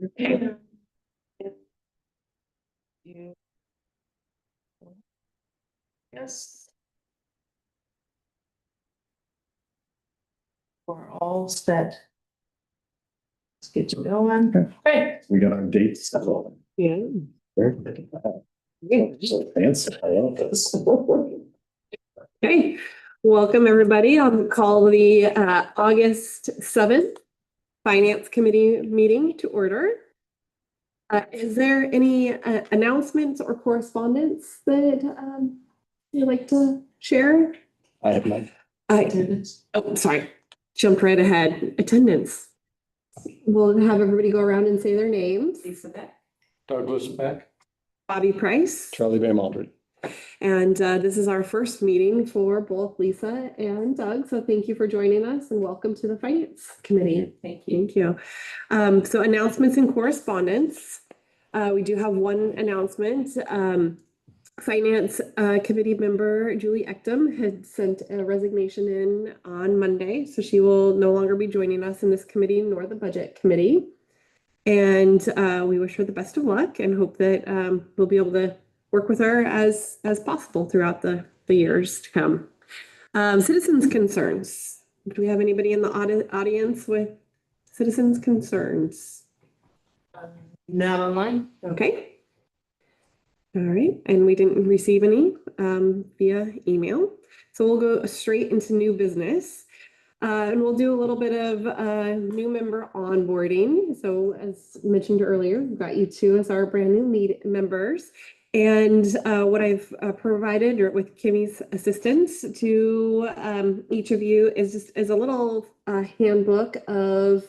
You. Yes. We're all set. Let's get you going. Okay. We got our dates settled. Yeah. Very good. So fancy. I love this. Okay, welcome everybody. I'll call the August 7th Finance Committee meeting to order. Is there any announcements or correspondence that you'd like to share? I have none. Oh, sorry, jumped right ahead. Attendance. We'll have everybody go around and say their names. Lisa Beck. Douglas Beck. Bobby Price. Charlie Van Maldred. And this is our first meeting for both Lisa and Doug. So thank you for joining us and welcome to the Finance Committee. Thank you. Thank you. So announcements and correspondence. We do have one announcement. Finance Committee member Julie Ectum had sent a resignation in on Monday. So she will no longer be joining us in this committee nor the Budget Committee. And we wish her the best of luck and hope that we'll be able to work with her as possible throughout the years to come. Citizens' concerns. Do we have anybody in the audience with citizens' concerns? Not online. Okay. All right, and we didn't receive any via email. So we'll go straight into new business. And we'll do a little bit of new member onboarding. So as mentioned earlier, we've got you two as our brand new members. And what I've provided with Kimmy's assistance to each of you is a little handbook of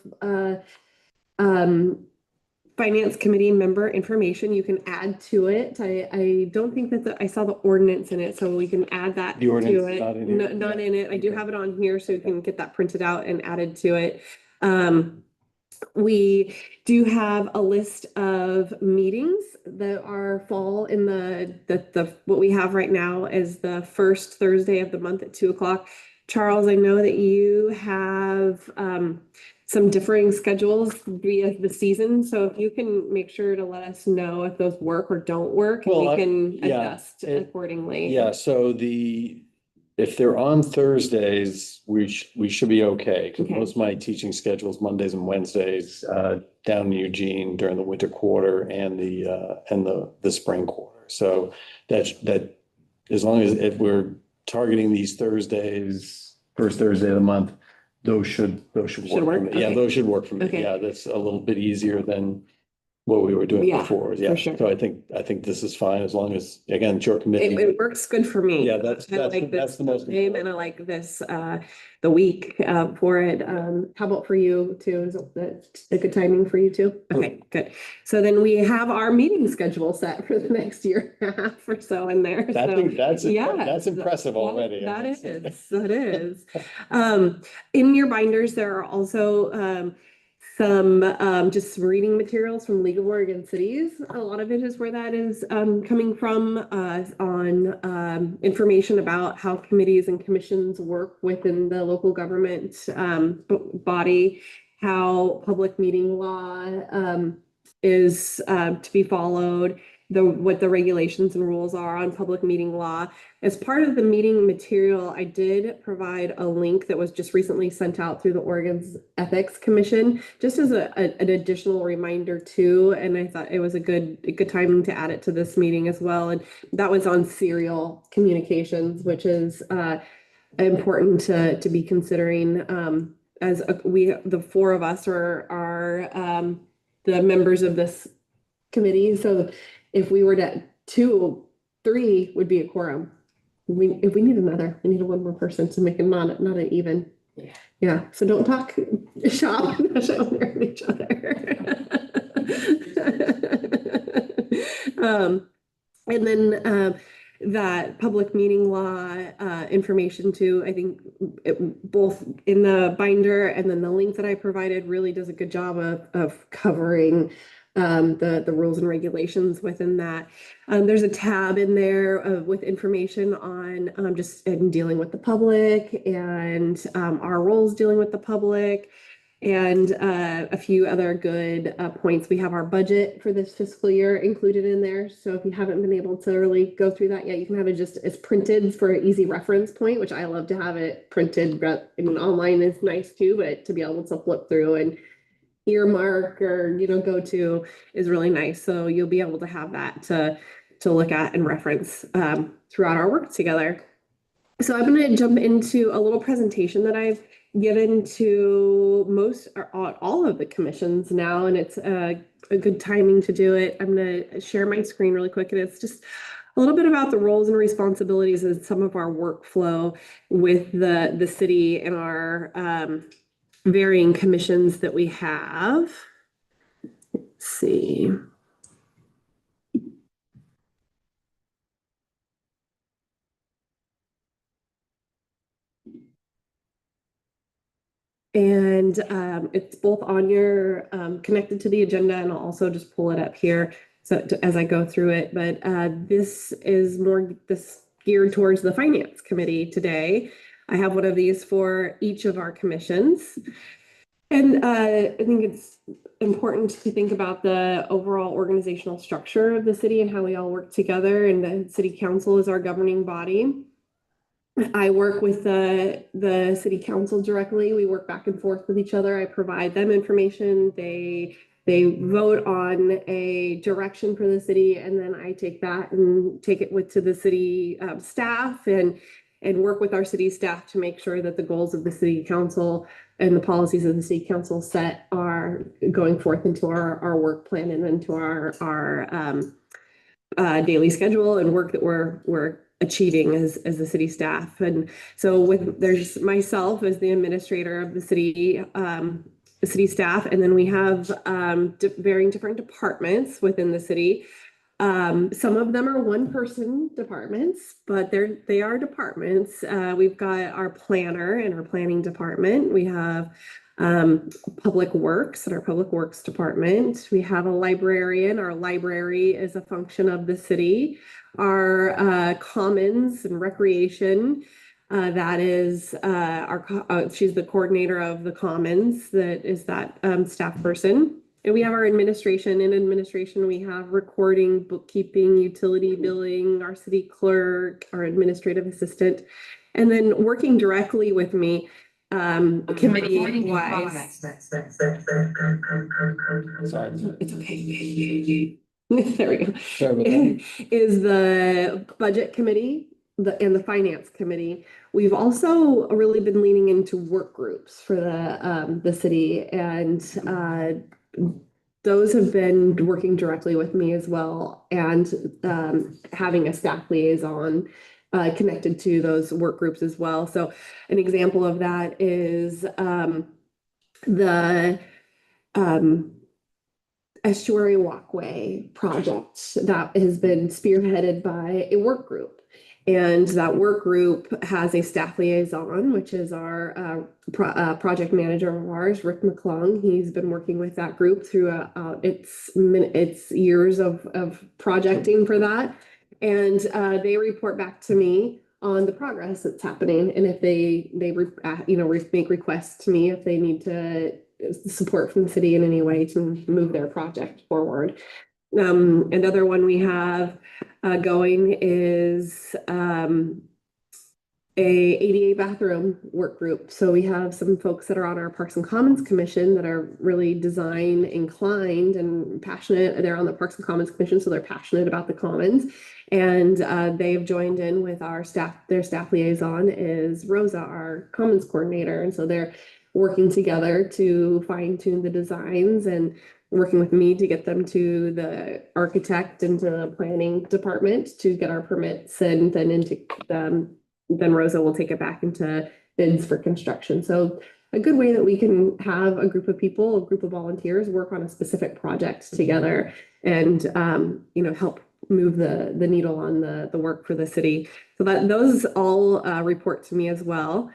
Finance Committee member information you can add to it. I don't think that I saw the ordinance in it, so we can add that The ordinance to it. not in here? Not in it. I do have it on here, so you can get that printed out and added to it. We do have a list of meetings that fall in the what we have right now is the first Thursday of the month at 2:00. Charles, I know that you have some differing schedules via the season. So if you can make sure to let us know if those work or don't work, and we can adjust accordingly. Yeah, so if they're on Thursdays, we should be okay. Because Okay. most of my teaching schedules Mondays and Wednesdays down in Eugene during the winter quarter and the spring quarter. So that as long as if we're targeting these Thursdays, first Thursday of the month, those should work for me. Yeah, Okay. those should work for me. Okay. Yeah, that's a little bit easier than what we were doing Yeah, before. for Yeah, sure. so I think this is fine as long as, again, it's your committee. It works good for me. Yeah, that's I like that's this the most time and I like this the week for it. How about for you too? Is that a good timing for you too? Okay, good. So then we have our meeting schedule set for the next year and a half or so in there. I So think that's yeah, impressive already. that is. In your binders, there are also some just reading materials from League of Oregon Cities. A lot of it is where that is coming from on information about how committees and commissions work within the local government body, how public meeting law is to be followed, what the regulations and rules are on public meeting law. As part of the meeting material, I did provide a link that was just recently sent out through the Oregon's Ethics Commission, just as an additional reminder too. And I thought it was a good timing to add it to this meeting as well. And that was on serial communications, which is important to be considering as the four of us are the members of this committee. So if we were to 3 would be a quorum. If we need another, we need one more person to make it not an even. Yeah. So don't talk shop on each other. And then that public meeting law information too, I think both in the binder and then the link that I provided really does a good job of covering the rules and regulations within that. There's a tab in there with information on just dealing with the public and our roles dealing with the public. and a few other good points. We have our budget for this fiscal year included in there. So if you haven't been able to really go through that yet, you can have it just as printed for an easy reference point, which I love to have it printed. I mean, online is nice too, but to be able to flip through and earmark or, go to is really nice. So you'll be able to have that to look at and reference throughout our work together. So I'm going to jump into a little presentation that I've given to most or all of the commissions now, and it's a good timing to do it. I'm going to share my screen really quick, and it's just a little bit about the roles and responsibilities and some of our workflow with the city and our varying commissions that we have. Let's see. And it's both on your connected to the agenda, and I'll also just pull it up here as I go through it. But this is geared towards the Finance Committee today. I have one of these for each of our commissions. And I think it's important to think about the overall organizational structure of the city and how we all work together. And the City Council is our governing body. I work with the city council directly. We work back and forth with each other. I provide them information. They vote on a direction for the city, and then I take that and take it to the city staff and work with our city staff to make sure that the goals of the city council and the policies of the city council set are going forth into our work plan and into our daily schedule and work that we're achieving as the city staff. And so there's myself as the administrator of the city staff, and then we have varying different departments within the city. Some of them are one-person departments, but they are departments. We've got our planner and our planning department. We have public works and our public works department. We have a librarian. Our library is a function of the city. Our commons and recreation, that is she's the coordinator of the commons. That is that staff person. And we have our administration. In administration, we have recording, bookkeeping, utility billing, our city clerk, our administrative assistant, and then working directly with me, committee-wise. It's okay. There we go. Sorry about that. Is the budget committee and the finance committee. We've also really been leaning into work groups for the city, and those have been working directly with me as well, and having a staff liaison connected to those work groups as well. So an example of that is the estuary walkway project that has been spearheaded by a work group. And that work group has a staff liaison, which is our project manager of ours, Rick McClung. He's been working with that group throughout its years of projecting for that. And they report back to me on the progress that's happening. And if they make requests to me if they need to support from the city in any way to move their project forward. Another one we have going is a ADA bathroom work group. So we have some folks that are on our Parks and Commons Commission that are really design inclined and passionate. They're on the Parks and Commons Commission, so they're passionate about the commons. And they've joined in with our staff. Their staff liaison is Rosa, our commons coordinator. And so they're working together to fine tune the designs and working with me to get them to the architect and to the planning department to get our permits, and then then Rosa will take it back into bids for construction. So a good way that we can have a group of people, a group of volunteers work on a specific project together and help move the needle on the work for the city. So that those all report to me as well.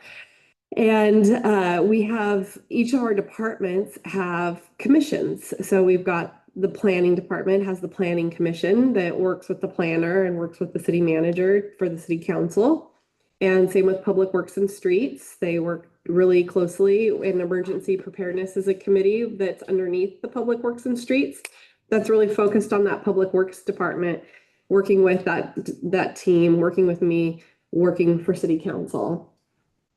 And we have, each of our departments have commissions. So we've got the planning department has the planning commission that works with the planner and works with the city manager for the city council. And same with public works and streets. They work really closely in emergency preparedness as a committee that's underneath the Public Works and Streets. That's really focused on that Public Works department, working with that team, working with me, working for City Council.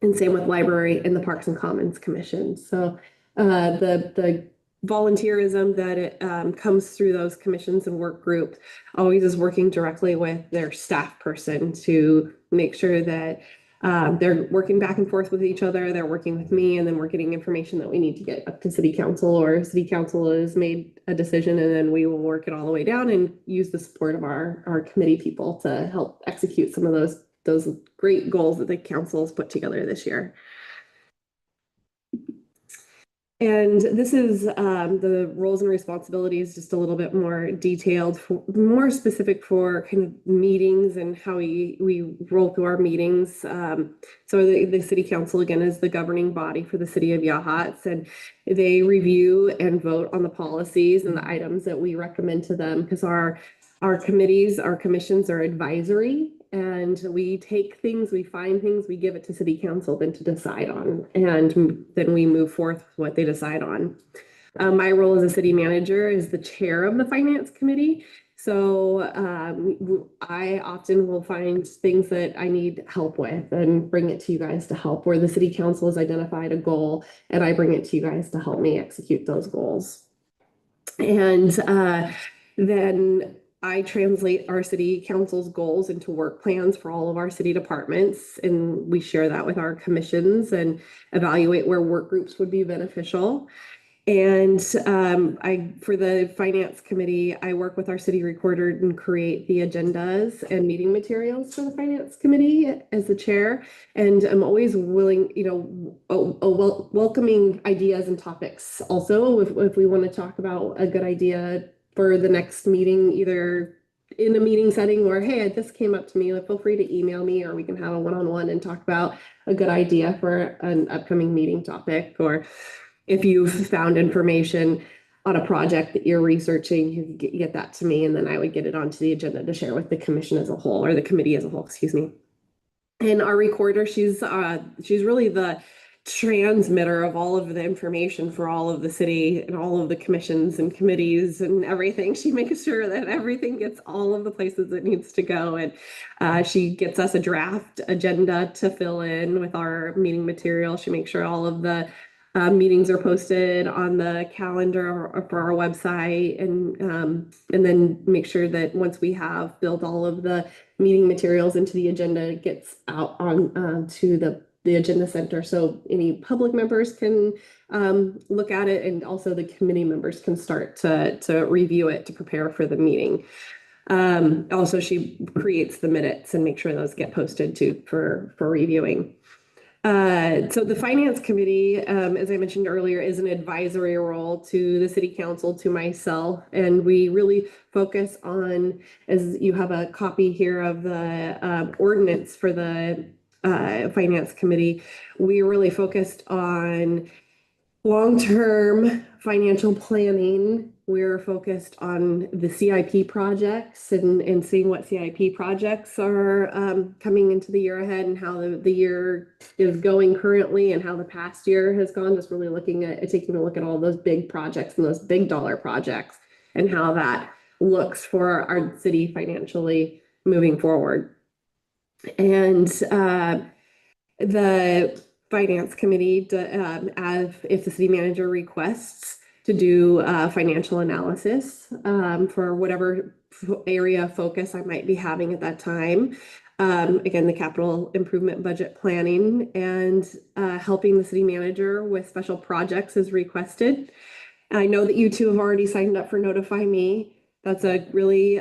And same with Library and the Parks and Commons Commission. So the volunteerism that it comes through those commissions and work groups always is working directly with their staff person to make sure that they're working back and forth with each other, they're working with me, and then we're getting information that we need to get up to City Council, or City Council has made a decision, and then we will work it all the way down and use the support of our committee people to help execute some of those great goals that the council has put together this year. And this is the roles and responsibilities, just a little bit more detailed, more specific for kind of meetings and how we roll through our meetings. So the City Council, again, is the governing body for the City of Yachats, and they review and vote on the policies and the items that we recommend to them, because our committees, our commissions are advisory. And we take things, we find things, we give it to City Council then to decide on, and then we move forth with what they decide on. My role as a city manager is the chair of the Finance Committee. So I often will find things that I need help with and bring it to you guys to help, where the City Council has identified a goal and I bring it to you guys to help me execute those goals. And then I translate our City Council's goals into work plans for all of our city departments, and we share that with our commissions and evaluate where work groups would be beneficial. And for the Finance Committee, I work with our city recorder and create the agendas and meeting materials for the Finance Committee as the chair. And I'm always willing, welcoming ideas and topics. Also, if we want to talk about a good idea for the next meeting, either in a meeting setting or, hey, this came up to me, feel free to email me, or we can have a one-on-one and talk about a good idea for an upcoming meeting topic. Or if you've found information on a project that you're researching, you get that to me, and then I would get it onto the agenda to share with the commission as a whole, or the committee as a whole, excuse me. And our recorder, she's really the transmitter of all of the information for all of the city and all of the commissions and committees and everything. She makes sure that everything gets all of the places it needs to go. And she gets us a draft agenda to fill in with our meeting material. She makes sure all of the meetings are posted on the calendar or for our website, and then make sure that once we have built all of the meeting materials into the agenda, it gets out on to the agenda center, so any public members can look at it, and also the committee members can start to review it to prepare for the meeting. Also, she creates the minutes and make sure those get posted too for reviewing. So the Finance Committee, as I mentioned earlier, is an advisory role to the City Council, to myself, and we really focus on, as you have a copy here of the ordinance for the Finance Committee, we really focused on long-term financial planning. We're focused on the CIP projects and seeing what CIP projects are coming into the year ahead, and how the year is going currently and how the past year has gone. Just really looking at taking a look at all those big projects and those big dollar projects and how that looks for our city financially moving forward. And the Finance Committee, if the city manager requests to do financial analysis for whatever area of focus I might be having at that time. Again, the capital improvement budget planning, and helping the city manager with special projects is requested. I know that you two have already signed up for Notify Me. That's a really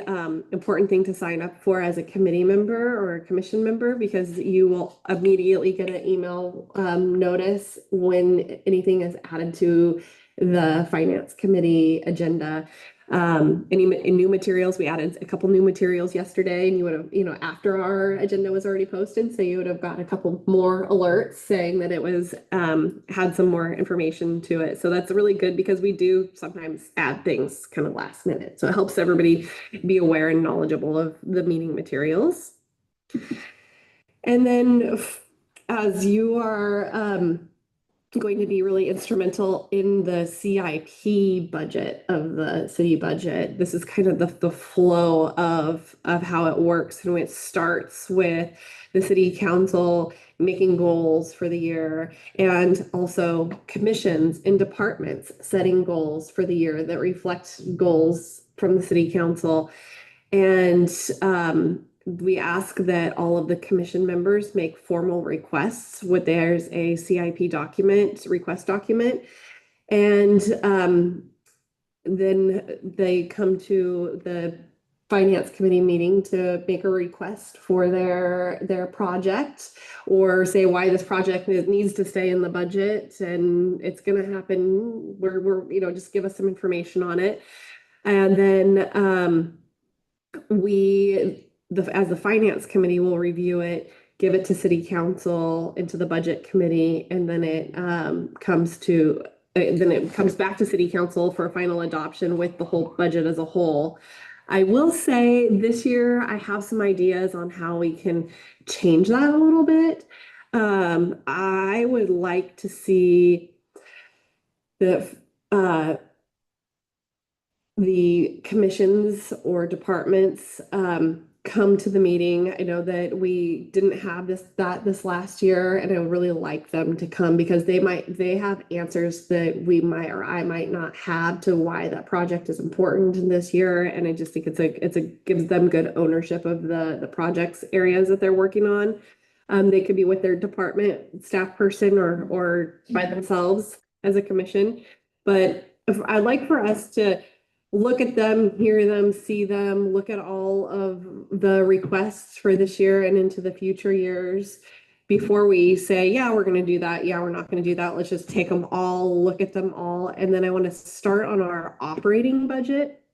important thing to sign up for as a committee member or a commission member, because you will immediately get an email notice when anything is added to the Finance Committee agenda. Any new materials, we added a couple new materials yesterday, and you would have, after our agenda was already posted, so you would have gotten a couple more alerts saying that it was had some more information to it. So that's really good, because we do sometimes add things kind of last minute. So it helps everybody be aware and knowledgeable of the meeting materials. And then as you are going to be really instrumental in the CIP budget of the city budget, this is kind of the flow of how it works. And it starts with the city council making goals for the year, and also commissions and departments setting goals for the year that reflect goals from the city council. And we ask that all of the commission members make formal requests with there's a CIP document, request document. And then they come to the finance committee meeting to make a request for their project, or say why this project needs to stay in the budget and it's going to happen. We're just give us some information on it. And then as the finance committee will review it, give it to city council, into the budget committee, and then it comes back to city council for final adoption with the whole budget as a whole. I will say this year I have some ideas on how we can change that a little bit. I would like to see the commissions or departments come to the meeting. I know that we didn't have this last year, and I would really like them to come because they have answers that we might or I might not have to why that project is important in this year. And I just think it gives them good ownership of the projects areas that they're working on. They could be with their department staff person or by themselves as a commission. But I'd like for us to look at them, hear them, see them, look at all of the requests for this year and into the future years before we say, yeah, we're going to do that. Yeah, we're not going to do that. Let's just take them all, look at them all. And then I want to start on our operating budget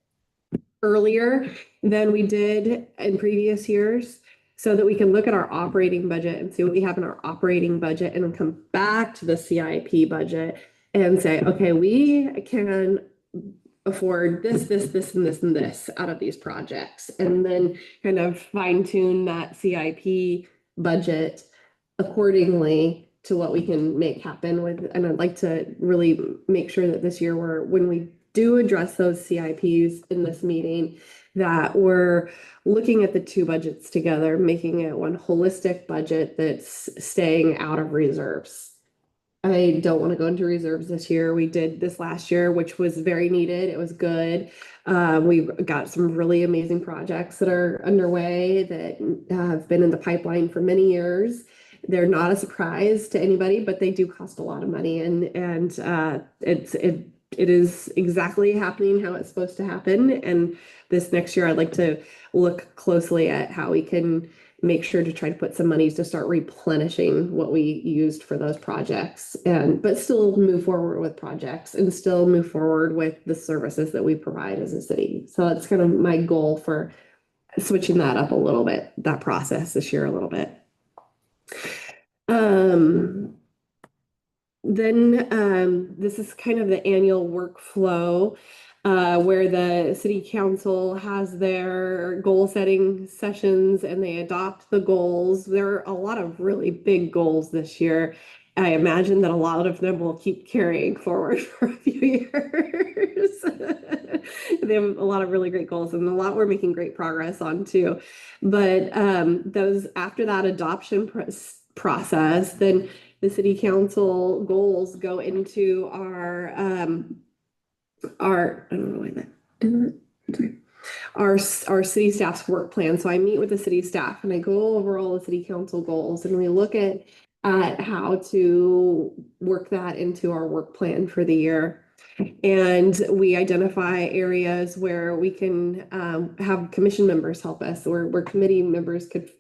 earlier than we did in previous years, so that we can look at our operating budget and see what we have in our operating budget, and then come back to the CIP budget and say, okay, we can afford this, and this, and this out of these projects, and then kind of fine tune that CIP budget accordingly to what we can make happen with. And I'd like to really make sure that this year when we do address those CIPs in this meeting, that we're looking at the two budgets together, making it one holistic budget that's staying out of reserves. I don't want to go into reserves this year. We did this last year, which was very needed. It was good. We've got some really amazing projects that are underway that have been in the pipeline for many years. They're not a surprise to anybody, but they do cost a lot of money, and it is exactly happening how it's supposed to happen. And this next year, I'd like to look closely at how we can make sure to try to put some monies to start replenishing what we used for those projects, but still move forward with projects and still move forward with the services that we provide as a city. So that's kind of my goal for switching that up a little bit, that process this year a little bit. Then this is kind of the annual workflow where the city council has their goal setting sessions and they adopt the goals. There are a lot of really big goals this year. I imagine that a lot of them will keep carrying forward for a few years. They have a lot of really great goals, and a lot we're making great progress on too. But those, after that adoption process, then the city council goals go into our I don't know why that didn't. Sorry. Our city staff's work plan. So I meet with the city staff and I go over all the city council goals, and we look at how to work that into our work plan for the year. And we identify areas where we can have commission members help us, or where committee members could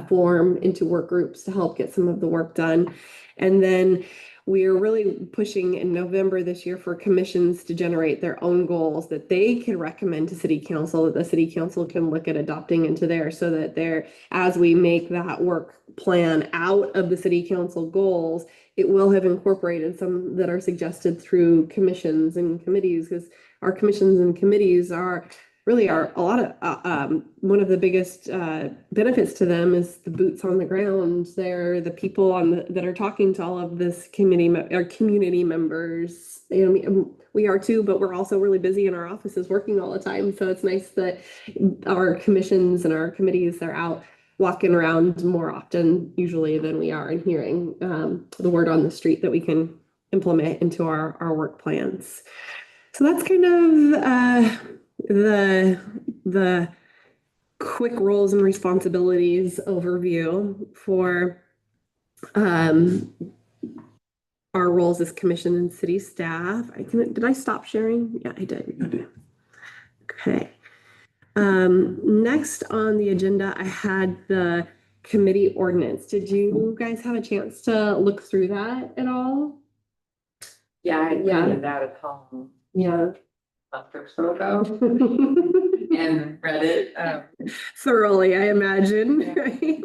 form into work groups to help get some of the work done. And then we are really pushing in November this year for commissions to generate their own goals that they can recommend to city council, that the city council can look at adopting into there, so that as we make that work plan out of the city council goals, it will have incorporated some that are suggested through commissions and committees, because our commissions and committees are really are a lot of, one of the biggest benefits to them is the boots on the ground. They're the people that are talking to all of this our community members. We are too, but we're also really busy in our offices working all the time. So it's nice that our commissions and our committees are out walking around more often usually than we are, and hearing the word on the street that we can implement into our work plans. So that's kind of the quick roles and responsibilities overview for our roles as commission and city staff. Did I stop sharing? Yeah, I did. Okay. Next on the agenda, I had the committee ordinance. Did you guys have a chance to look through that at all? Yeah, I printed that at home Yeah. a month or so ago and read it. Thoroughly, I imagine, Yeah. right?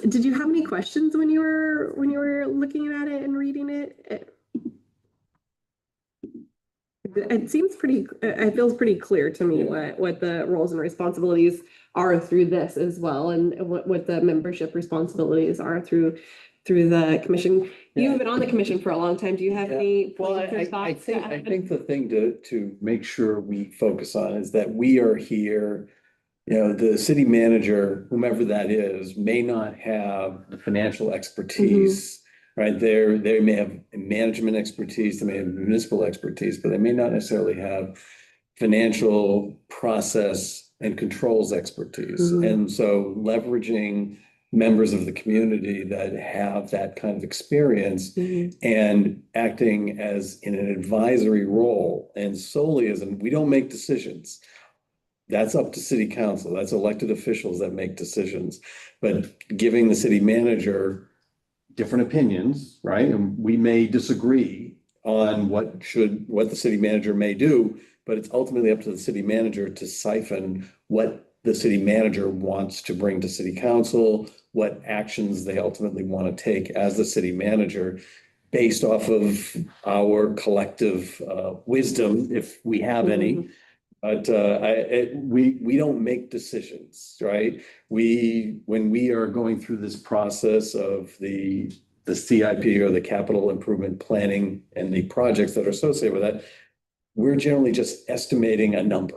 Did you have any questions when you were looking at it and reading it? It seems it feels pretty clear to me what the roles and responsibilities are through this as well, and what the membership responsibilities are through the commission. You've been on the commission for a long time. Do you have any Well, points or I thoughts? think the thing to make sure we focus on is that we are here. The city manager, whomever that is, may not have the financial expertise, right? They may have management expertise, they may have municipal expertise, but they may not necessarily have financial process and controls expertise. And so leveraging members of the community that have that kind of experience and acting as in an advisory role and solely we don't make decisions. That's up to city council. That's elected officials that make decisions. But giving the city manager different opinions, right? And we may disagree on what the city manager may do, but it's ultimately up to the city manager to siphon what the city manager wants to bring to city council, what actions they ultimately want to take as the city manager based off of our collective wisdom, if we have any. But we don't make decisions, right? When we are going through this process of the CIP or the capital improvement planning and the projects that are associated with that, we're generally just estimating a number,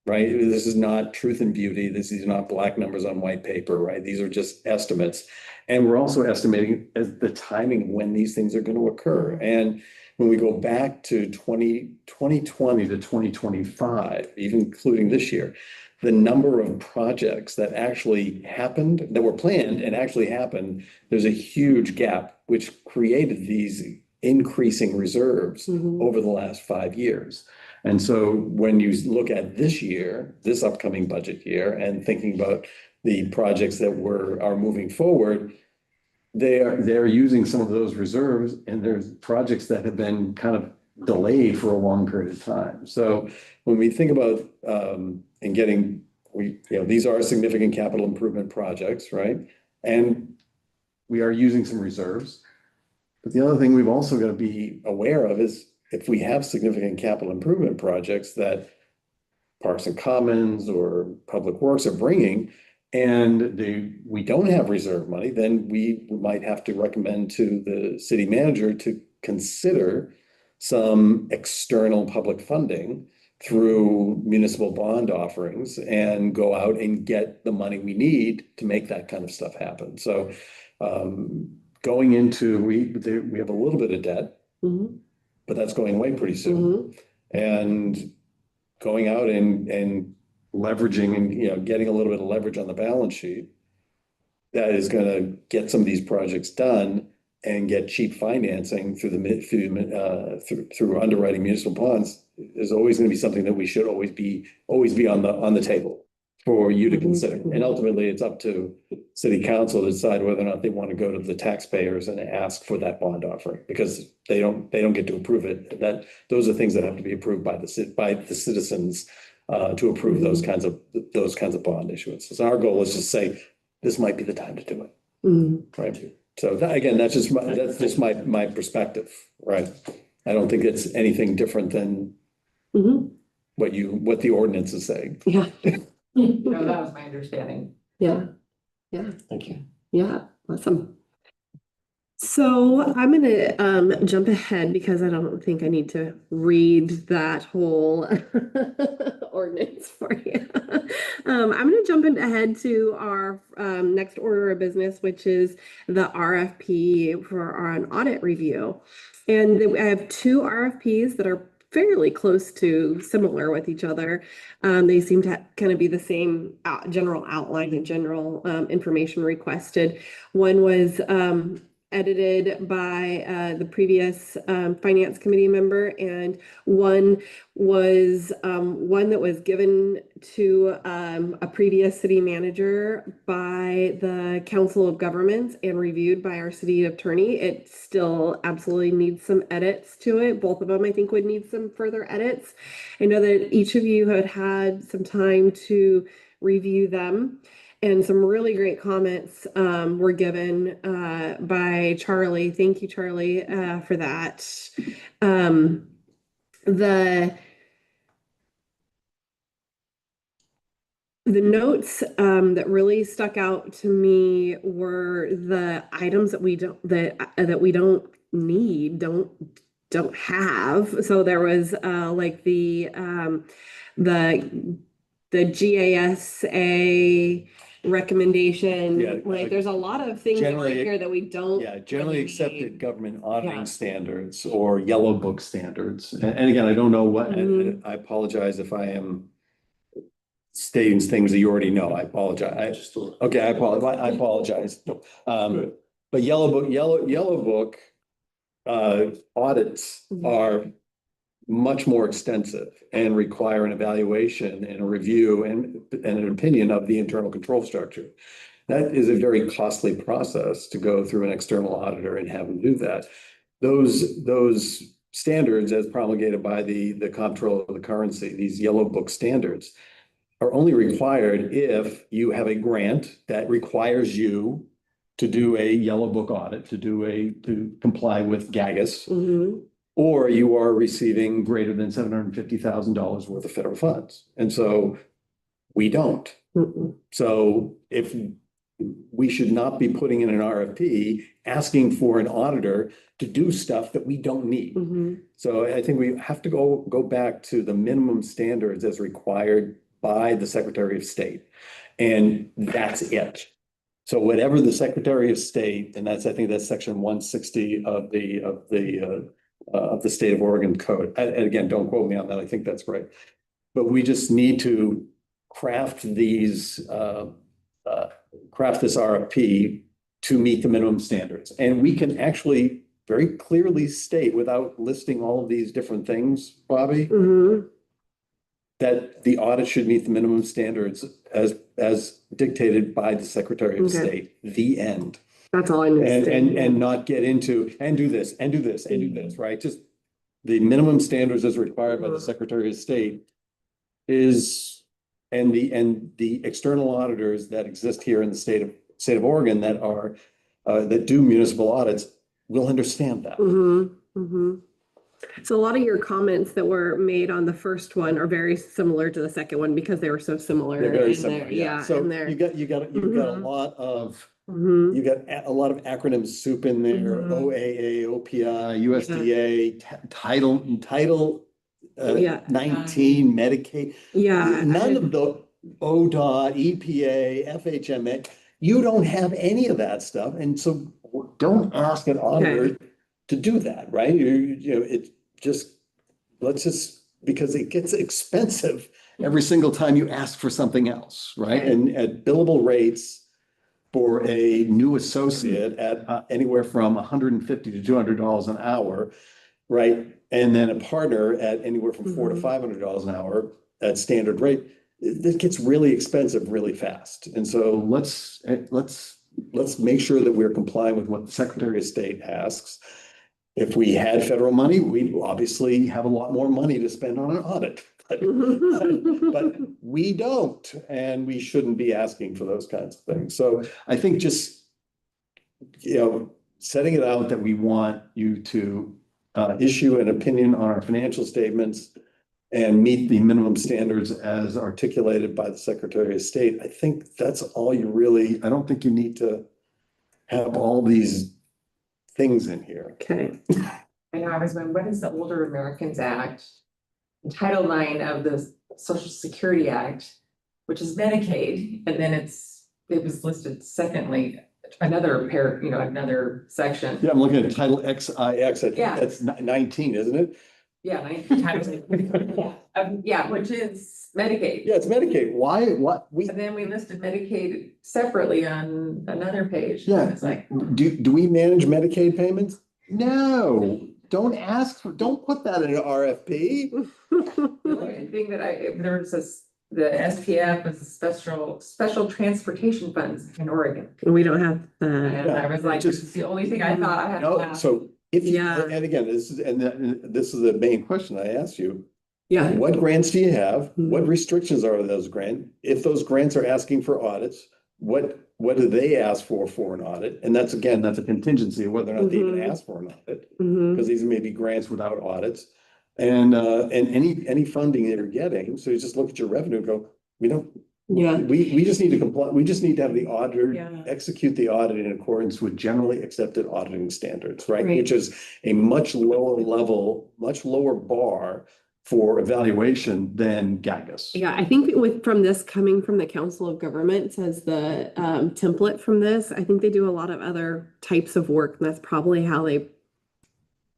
right? This is not truth and beauty. This is not black numbers on white paper, right? These are just estimates. And we're also estimating as the timing of when these things are going to occur. And when we go back to 2020 to 2025, even including this year, the number of projects that actually happened, that were planned and actually happened, there's a huge gap, which created these increasing reserves over the last 5 years. And so when you look at this year, this upcoming budget year, and thinking about the projects that are moving forward, they're using some of those reserves, and there's projects that have been kind of delayed for a long period of time. So when we think about these are significant capital improvement projects, right? And we are using some reserves. But the other thing we've also got to be aware of is if we have significant capital improvement projects that Parks and Commons or Public Works are bringing, and we don't have reserve money, then we might have to recommend to the city manager to consider some external public funding through municipal bond offerings and go out and get the money we need to make that kind of stuff happen. So going into, we have a little bit of debt, but that's going away pretty soon. And going out and leveraging and getting a little bit of leverage on the balance sheet that is going to get some of these projects done and get cheap financing through underwriting municipal bonds is always going to be something that we should always be on the table for you to consider. And ultimately, it's up to city council to decide whether or not they want to go to the taxpayers and ask for that bond offering, because they don't get to approve it. Those are things that have to be approved by the citizens to approve those kinds of bond issuances. So our goal is to say this might be the time to do it, right? So that's just my perspective, right? I don't think it's anything different than what the ordinance is saying. Yeah, No, that was my understanding. yeah, Thank you. yeah, awesome. So I'm gonna jump ahead because I don't think I need to read that whole ordinance for you. I'm gonna jump ahead to our next order of business, which is the RFP for an audit review. And I have two RFPs that are fairly close to similar with each other. They seem to kind of be the same general outline and general information requested. One was edited by the previous finance committee member, and one was one that was given to a previous city manager by the Council of Governments and reviewed by our city attorney. It still absolutely needs some edits to it. Both of them, I think, would need some further edits. I know that each of you had had some time to review them. And some really great comments were given by Charlie. Thank you, Charlie, for that. The notes that really stuck out to me were the items that we don't need, don't have. So there was like the GASA recommendation. Yeah, Like there's a lot of things that were in generally- here that we don't. Yeah, generally really accepted need. government Yeah. auditing standards or yellow book standards. And again, I don't know what, Mhm. I apologize if I am stating things that you already know. I apologize. Okay, I apologize. But yellow book audits Mhm. are much more extensive and require an evaluation and a review and an opinion of the internal control structure. That is a very costly process to go through an external auditor and have them do that. Those standards, as promulgated by the Comptroller of the Currency, these yellow book standards, are only required if you have a grant that requires you to do a yellow book audit, to comply with GAGAS, Mhm. or you are receiving greater than $750,000 worth of federal funds. And so we don't. Mhm. So if we should not be putting in an RFP, asking for an auditor to do stuff that we don't need. Mhm. So I think we have to go back to the minimum standards as required by the Secretary of State. And that's it. So whatever the Secretary of State, and I think that's section 160 of the State of Oregon Code. And again, don't quote me on that. I think that's right. But we just need to craft craft this RFP to meet the minimum standards. And we can actually very clearly state, without listing all of these different things, Bobby, Mhm. that the audit should meet the minimum standards as dictated by the Secretary of Okay. State. The end. That's all I understand. And not get into, and do this, and do this, and do this, right? Just the minimum standards as required by the Secretary of State is, and the external auditors that exist here in the state of Oregon that are, that do municipal audits will understand that. Mhm. Mhm. So a lot of your comments that were made on the first one are very similar to the second one because they were so similar. They're very in similar, their- yeah. Yeah, So in their. you got a Mhm. lot of, Mhm. you got a lot of acronym soup in there, Mhm. OAA, OPI, USDA, title Yeah. 19, Medicaid. Yeah. None of the ODOT, EPA, FHMA, you don't have any of that stuff. And so don't ask an auditor to do that, right? You know, it just, because it gets expensive every single time you ask for something else, right? Okay. And at billable rates for a new associate at anywhere from $150 to $200 an hour, right? And then a partner at anywhere from $400 to $500 an hour at standard rate, it gets really expensive really fast. And so let's make sure that we're complying with what the Secretary of State asks. If we had federal money, we'd obviously have a lot more money to spend on an audit. But we don't, and we shouldn't be asking for those kinds of things. So I think just, setting it out that we want you to issue an opinion on our financial statements and meet the minimum standards as articulated by the Secretary of State, I think that's all you really, I don't think you need to have all these things in here. Okay. I know, I was wondering, what is the Older Americans Act? Title IX of the Social Security Act, which is Medicaid, and then it was listed secondly, another another section. Yeah, I'm looking at Title XIX, I think Yeah. that's 19, isn't it? Yeah, yeah, which is Medicaid. Yeah, it's Medicaid. Why, what, And then we listed Medicaid separately on another page. Yeah. It's like, do we manage Medicaid payments? No, don't put that in an RFP. the only thing that there's the SPF is special transportation funds in Oregon. We don't have the, And I was like, this just- is the only thing I thought I had to No, ask. so if you, Yeah. and again, this is the main question I asked you. yeah. What grants do you have? Mhm. What restrictions are those grants? If those grants are asking for audits, what do they ask for an audit? And that's, again, that's a contingency of whether or not they even Mhm. ask for an audit, Mhm. because these may be grants without audits. And any funding that you're getting, so you just look at your revenue and go, we don't, Yeah. we just need to comply, we just need to have the auditor Yeah. execute the audit in accordance with generally accepted auditing standards, right? Right. Which is a much lower level, much lower bar for evaluation than GAGAS. Yeah, I think from this coming from the Council of Governments as the template from this, I think they do a lot of other types of work, and that's probably how they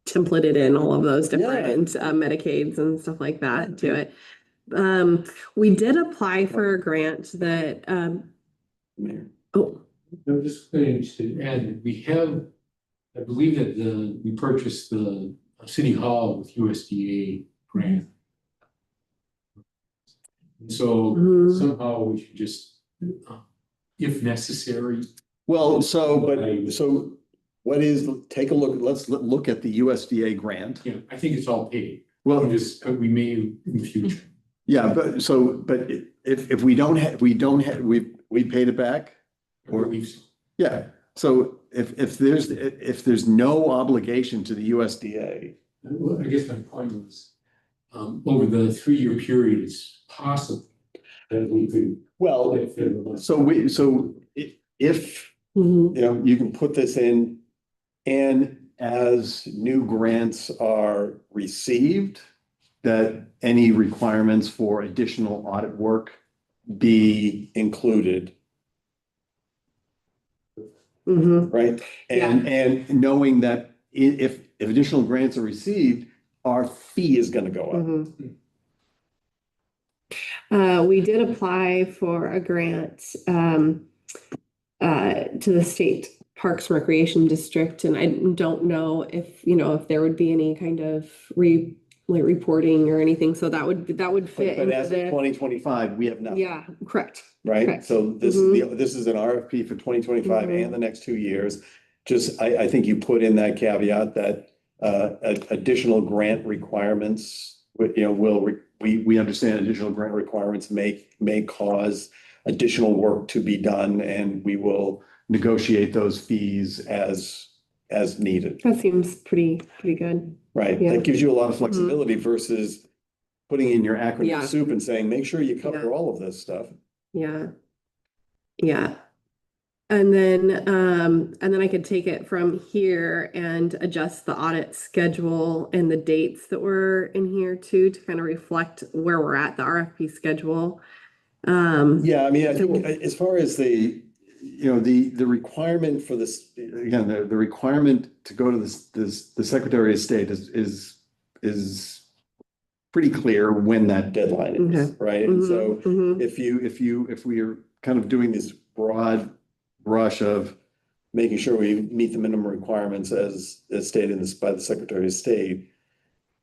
templated in all of those different Medicaids and stuff like that to it. We did apply for a grant that Mayor. oh, I'm just going to add, we have, I believe that we purchased the City Hall with USDA grant. And so Mhm. somehow we should just, if necessary. Well, so what is, take a look, let's look at the USDA grant. Yeah, I think it's all paid. Well, We may in the future. yeah, but if we don't have, we paid it back? I believe so. Yeah, so if there's no obligation to the USDA. Well, I guess my point was, over the 3-year period, it's possible that we could. Well, so if, Mhm. you know, you can put this in, and as new grants are received, that any requirements for additional audit work be included, Mhm. right? And knowing that if additional grants are received, our fee is gonna go up. Mhm. We did apply for a grant to the State Parks and Recreation District, and I don't know if there would be any kind of reporting or anything, so that would fit But into as of the, 2025, we have nothing, yeah, correct. right? correct. So this is an RFP for 2025 Mhm. and the next 2 years. Just, I think you put in that caveat that additional grant requirements, we understand additional grant requirements may cause additional work to be done, and we will negotiate those fees as needed, That seems pretty good. right? Yeah. That gives you a lot of flexibility versus putting in your acronym Yeah. soup and saying, make sure you cover Yeah. all of this stuff. Yeah. Yeah. And then I could take it from here and adjust the audit schedule and the dates that were in here too, to kind of reflect where we're at, the RFP schedule. Yeah, I mean, I think as far as the requirement for this, again, the requirement to go to the Secretary of State is pretty clear when that deadline is, Okay. right? And so Mhm. if we are kind of doing this broad brush of making sure we meet the minimum requirements as stated by the Secretary of State,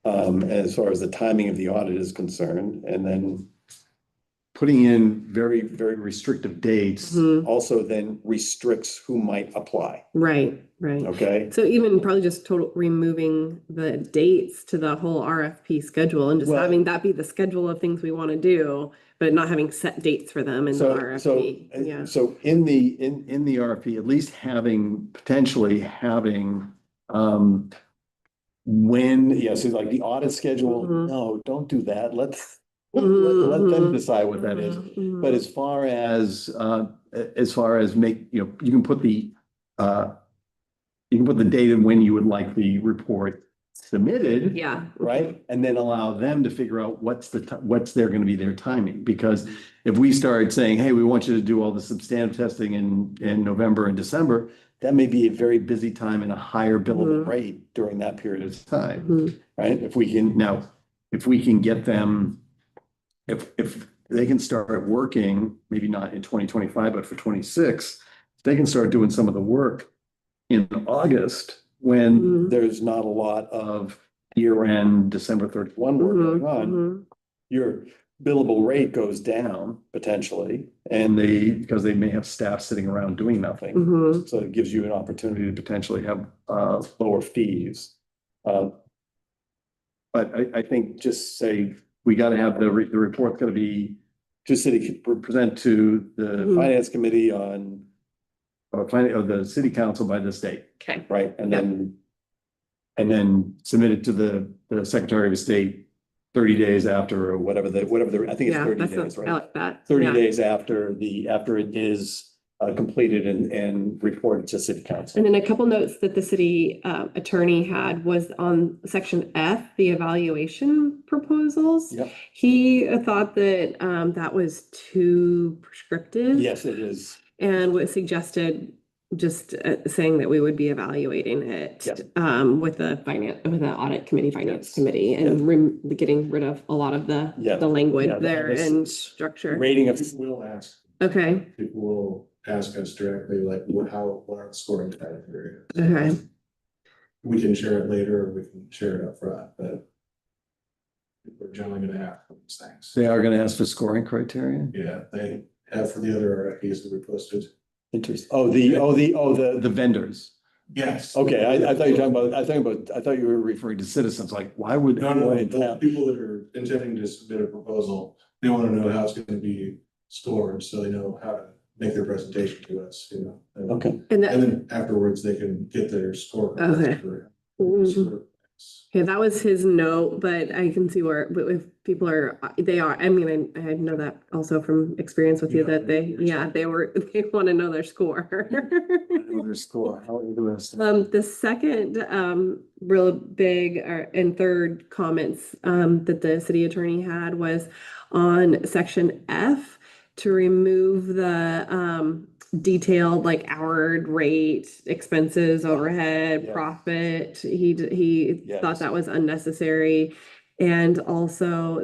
as far as the timing of the audit is concerned, and then putting in very, very restrictive dates Mhm. also then restricts who might apply, Right. okay? So even probably just removing the dates to the whole RFP schedule and just Well- having that be the schedule of things we want to do, but not having set dates for them in the So, RFP. Yeah. so in the RFP, at least potentially having, so like the audit schedule, Mhm. no, don't do that. Let them Mhm. decide what that is. Mhm. But as far as make, you can put you can put the date and when you would like the report submitted. Yeah. Right? And then allow them to figure out what's they're gonna be their timing. Because if we start saying, hey, we want you to do all the substantive testing in November and December, that may be a very busy time and a higher billable Mhm. rate during that period of time, Mhm. right? If we can get them, if they can start working, maybe not in 2025, but for 26, they can start doing some of the work in August when Mhm. there's not a lot of year-end December 31 work Mhm. going on. Mhm. Your billable rate goes down potentially, and because they may have staff sitting around doing nothing. Mhm. So it gives you an opportunity to potentially have lower fees. But I think just say, we gotta have the report's gonna be, just present to the Mhm. finance committee or the city council by this date, Okay. right? And Yeah. then submit it to the Secretary of State 30 days after, or whatever I think it's Yeah, 30 that's, days, I right? like that. 30 Yeah. days after it is completed and reported to city council. And then a couple notes that the city attorney had was on section F, the evaluation proposals. Yep. He thought that that was too prescriptive. Yes, it is. And was suggested just saying that we would be evaluating it Yes. with the audit committee, finance Yes. committee, and getting rid of a lot of the Yeah. language Yeah, there this and is structure. Rating of, We'll ask, Okay. people will ask us directly, like, what are the scoring criteria? Okay. We can share it later, or we can share it up front, but we're generally gonna ask for these things. they are gonna ask for scoring criteria? Yeah, they have for the other RFPs that we posted. Interesting. The vendors. Yes. Okay, I thought I thought you were referring to citizens, like, why would? No, the people that are intending to submit a proposal, they wanna know how it's gonna be scored, so they know how to make their presentation to us, And Okay, And and that, then afterwards, they can get their score. Okay. for- Mhm. Okay, that was his note, but I can see where, but if people are, they are, I mean, I know that also from experience with you, that they want to know their score. their score, how are you doing? The second, real big and third comments, that the city attorney had was on section F to remove the, detailed like hour rate, expenses, overhead, Yeah. profit. He Yes. thought that was unnecessary. And also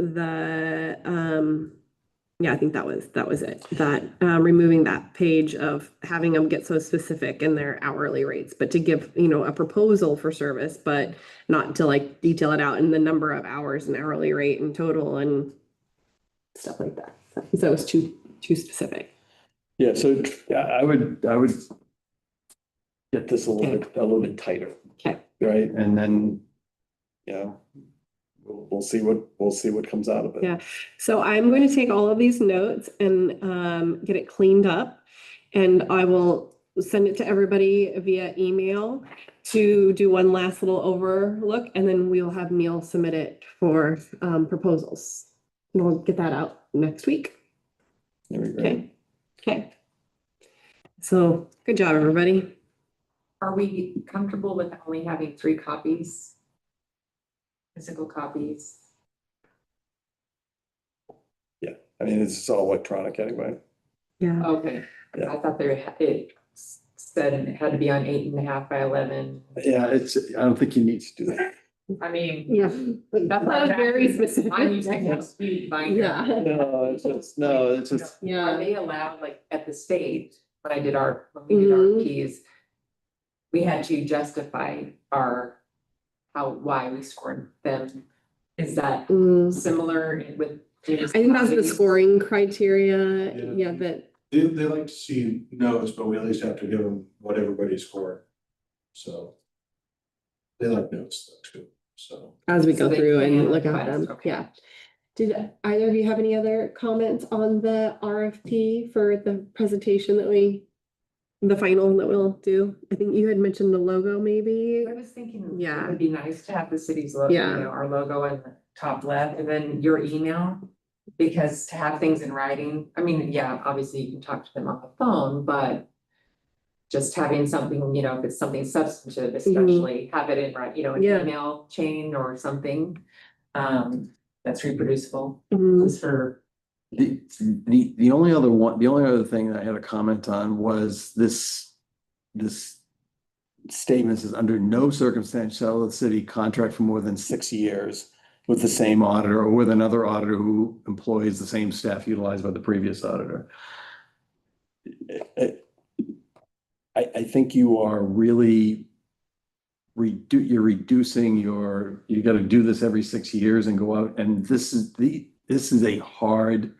yeah, I think that was it. That removing that page of having them get so specific in their hourly rates, but to give, a proposal for service, but not to like detail it out in the number of hours and hourly rate and total and stuff like that. So it was too specific. Yeah, so I would get this a little bit tighter. Okay. Right, and then, we'll see what comes out of it. Yeah. So I'm going to take all of these notes and get it cleaned up. And I will send it to everybody via email to do one last little overlook, and then we'll have Neil submit it for proposals. And we'll get that out next week. There we go. Okay. Okay. So good job, everybody. Are we comfortable with only having 3 copies? Physical copies? I mean, it's all electronic anyway. Yeah. Okay, Yeah. I thought it said it had to be on 8.5 by 11. Yeah, I don't think you need to do that. I mean. Yeah. That's That not was very specific. I'm using a speed binder. Yeah. No, it's just, Are they allowed, like, at the state, when we did our keys, we had to justify why we scored them. Is that similar with? I think that's the scoring criteria. Yeah. Yeah, that. They like to see notes, but we at least have to give them what everybody scored. So. They like notes though too, so. As we So go they through and can look at request, them, okay. yeah. Did either of you have any other comments on the RFP for the presentation that we the final that we'll do. I think you had mentioned the logo maybe. I was thinking. Yeah. It would be nice to have the city's logo, Yeah. our logo in the top left, and then your email. Because to have things in writing, I mean, yeah, obviously you can talk to them on the phone, but. Just having something, if it's something substantive, especially have it in, an Yeah. email chain or something. That's reproducible, Mhm. just for. The only other one, the only other thing that I had a comment on was this statement says, under no circumstance shall the city contract for more than 6 years with the same auditor or with another auditor who employs the same staff utilized by the previous auditor. I think you are really you're reducing you gotta do this every 6 years and go out, and this is a hard,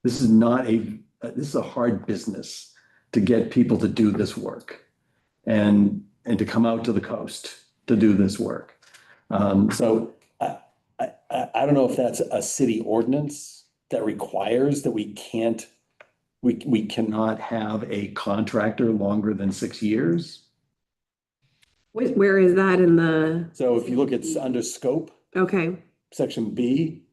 this is not a, this is a hard business to get people to do this work and to come out to the coast to do this work. So I don't know if that's a city ordinance that requires that we cannot have a contractor longer than 6 years. Where is that in the, So if you look at under scope, okay, section B,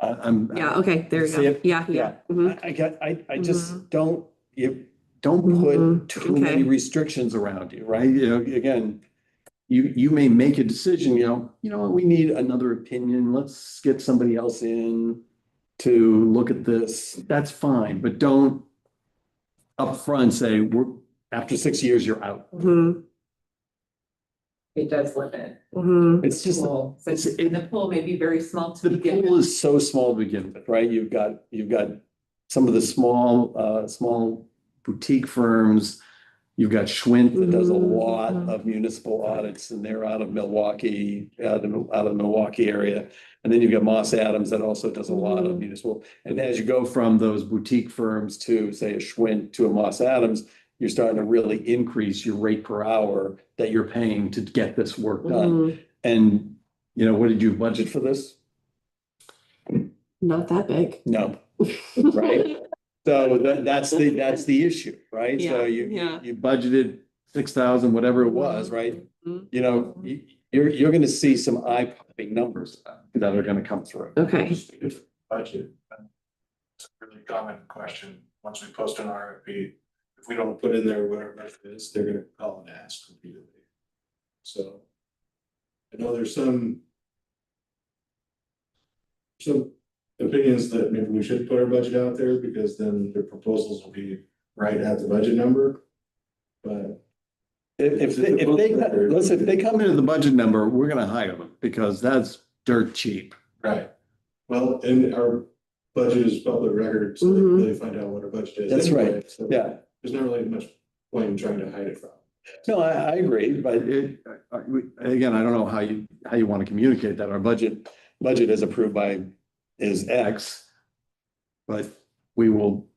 I'm. yeah, okay, there you See go. it? Yeah, yeah. Mhm. I just Mhm. don't put Mhm. too many Okay. restrictions around you, right? Again, you may make a decision, what, we need another opinion. Let's get somebody else in to look at this. That's fine, but don't upfront say, after 6 years, you're out. Mhm. It does limit. Mhm. It's just, Pool, since it's- the pool may be very small to the begin pool with. is so small to begin with, right? You've got some of the small boutique firms. You've got Schwint that does a lot of municipal audits, and they're out of Milwaukee, out of the Milwaukee area. And then you've got Moss Adams that also does a lot of municipal. And as you go from those boutique firms to, say, a Schwint to a Moss Adams, you're starting to really increase your rate per hour that you're paying to get this work done. Mhm. And, what did you budget for this? Not that big. No, right? So that's the issue, right? So Yeah. you budgeted 6,000, whatever it was, right? Mhm. You're gonna see some eye-popping numbers that are gonna come through. Okay. If budget. It's a really common question. Once we post an RFP, if we don't put in there whatever it is, they're gonna call and ask repeatedly. So. I know there's some opinions that maybe we should put our budget out there because then the proposals will be right at the budget number. But If they come into the budget number, we're gonna hire them because that's dirt cheap. right, well, and our budget is public record, so they can really find out what our budget is. That's right. anyway, so Yeah. There's not really much point in trying to hide it from. No, I agree, but again, I don't know how you want to communicate that. Our budget is approved is X. But we will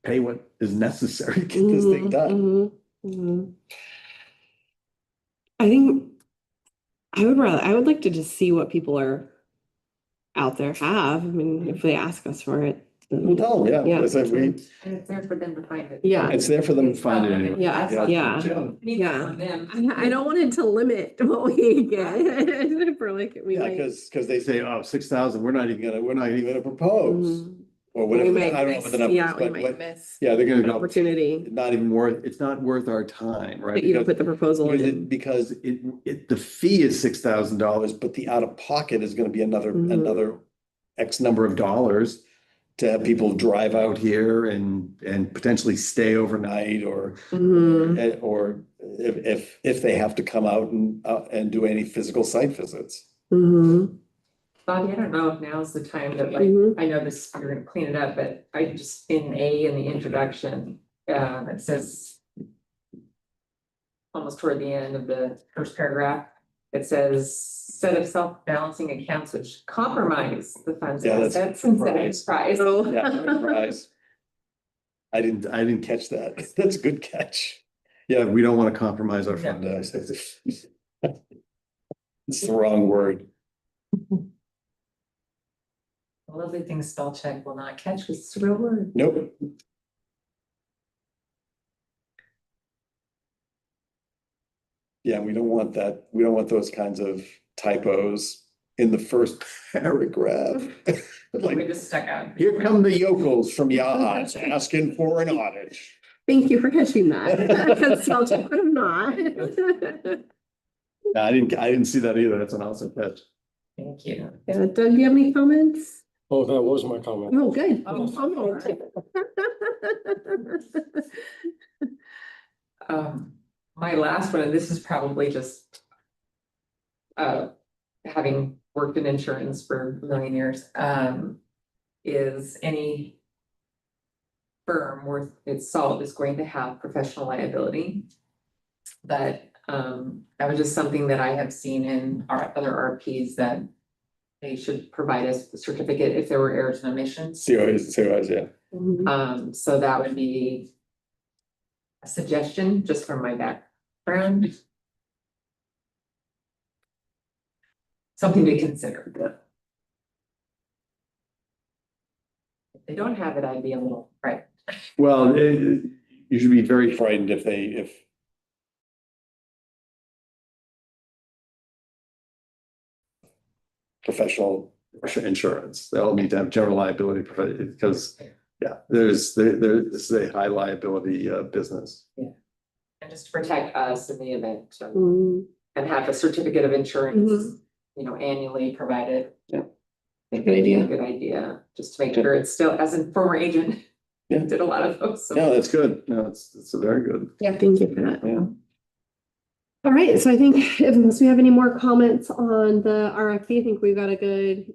pay what is necessary to get this thing done. Mhm. Mhm. I think I would like to just see what people are out there have. I mean, if they ask us for it. We'll tell them, yeah. Yeah. Listen, And it's there for them to find it. Yeah. it's there for them to find it anyway. Yeah, yeah. Needs Yeah. on them. I don't want it to limit what we get for like, we Yeah, might. because they say, oh, 6,000, we're not even gonna propose. Mhm. Or We whatever, might I don't know what the miss- number Yeah, is, we but might miss yeah, they're gonna an go, opportunity it's not worth our time, right? that you don't Because- put the proposal in. Because the fee is $6,000, but the out of pocket is gonna be another Mhm. X number of dollars to have people drive out here and potentially stay overnight or Mhm. or if they have to come out and do any physical site visits. Mhm. Bobby, I don't know if now's the time that Mhm. I know this, you're gonna clean it up, but I just, in the introduction, it says. Almost toward the end of the first paragraph, it says, set of self-balancing accounts which compromise the fund's Yeah, that's assets instead of its price. So. Yeah, surprise. I didn't catch that. That's a good catch. Yeah, we don't want to compromise our fund. It's the wrong word. A lovely thing spell check will not catch because it's a real word. Nope. Yeah, we don't want that. We don't want those kinds of typos in the first paragraph. We Like, just stuck out. here come the yokels from Yachts asking for an audit. Thank you for catching that. Because spell check would have not. I didn't see that either. That's an awesome catch. Thank you. Doug, do you have any comments? Oh, that was my comment. Oh, good. My last one, and this is probably just having worked in insurance for a million years, is any firm worth its salt is going to have professional liability. But that was just something that I have seen in our other RPs, that they should provide us with a certificate if there were errors and omissions. COIs, yeah. So that would be a suggestion just from my background. Something to consider. If they don't have it, I'd be a little frightened. Well, you should be very frightened if professional insurance, they'll need to have general liability because, yeah, this is a high liability business. And just to protect us in the event, Mm, and have a certificate of insurance, annually provided. Good idea, just to make sure it's still, as a former agent. Yeah. Did a lot of those. so- No, that's good. No, it's a very good. Yeah, thank you for that. Yeah. All right, so I think unless we have any more comments on the RFP, I think we've got a good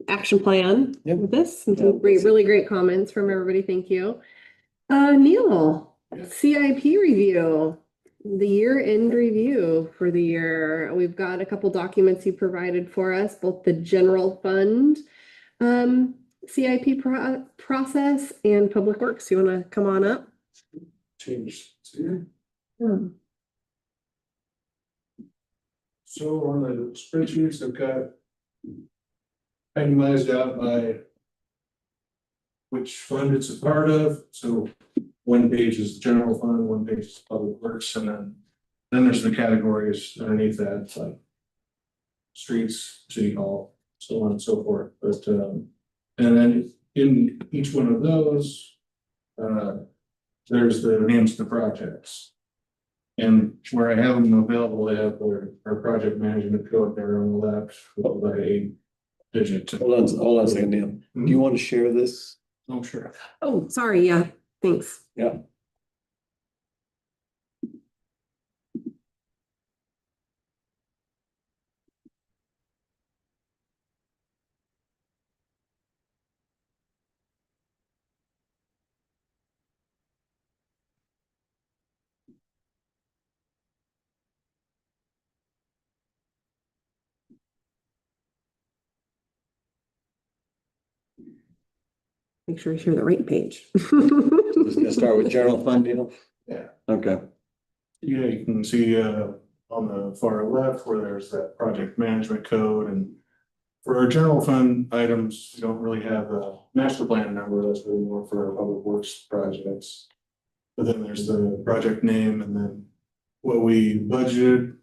action plan Yep. with this. Some Yeah. really great comments from everybody. Thank you. Neil, CIP review, the year-end review for the year. We've got a couple documents you provided for us, both the general fund CIP process and Public Works. You want to come on up? Change. Hmm. So on the spreadsheets, I've got itemized out by which fund it's a part of. So one page is the general fund, one page is public works, and then there's the categories underneath that, like streets, city hall, so on and so forth. But and then in each one of those, there's the names of the projects. And where I have them available, they have our project management code there on the left, with like 8-digit. Hold on a second, Neil. Do you want to share this? Oh, sure. Oh, sorry. Yeah, thanks. Yeah. Make sure you share the right page. Just gonna start with general fund, Neil? Yeah. Okay. Yeah, you can see on the far left where there's that project management code, and for our general fund items, we don't really have a master plan number. That's really more for our public works projects. But then there's the project name, and then what we budgeted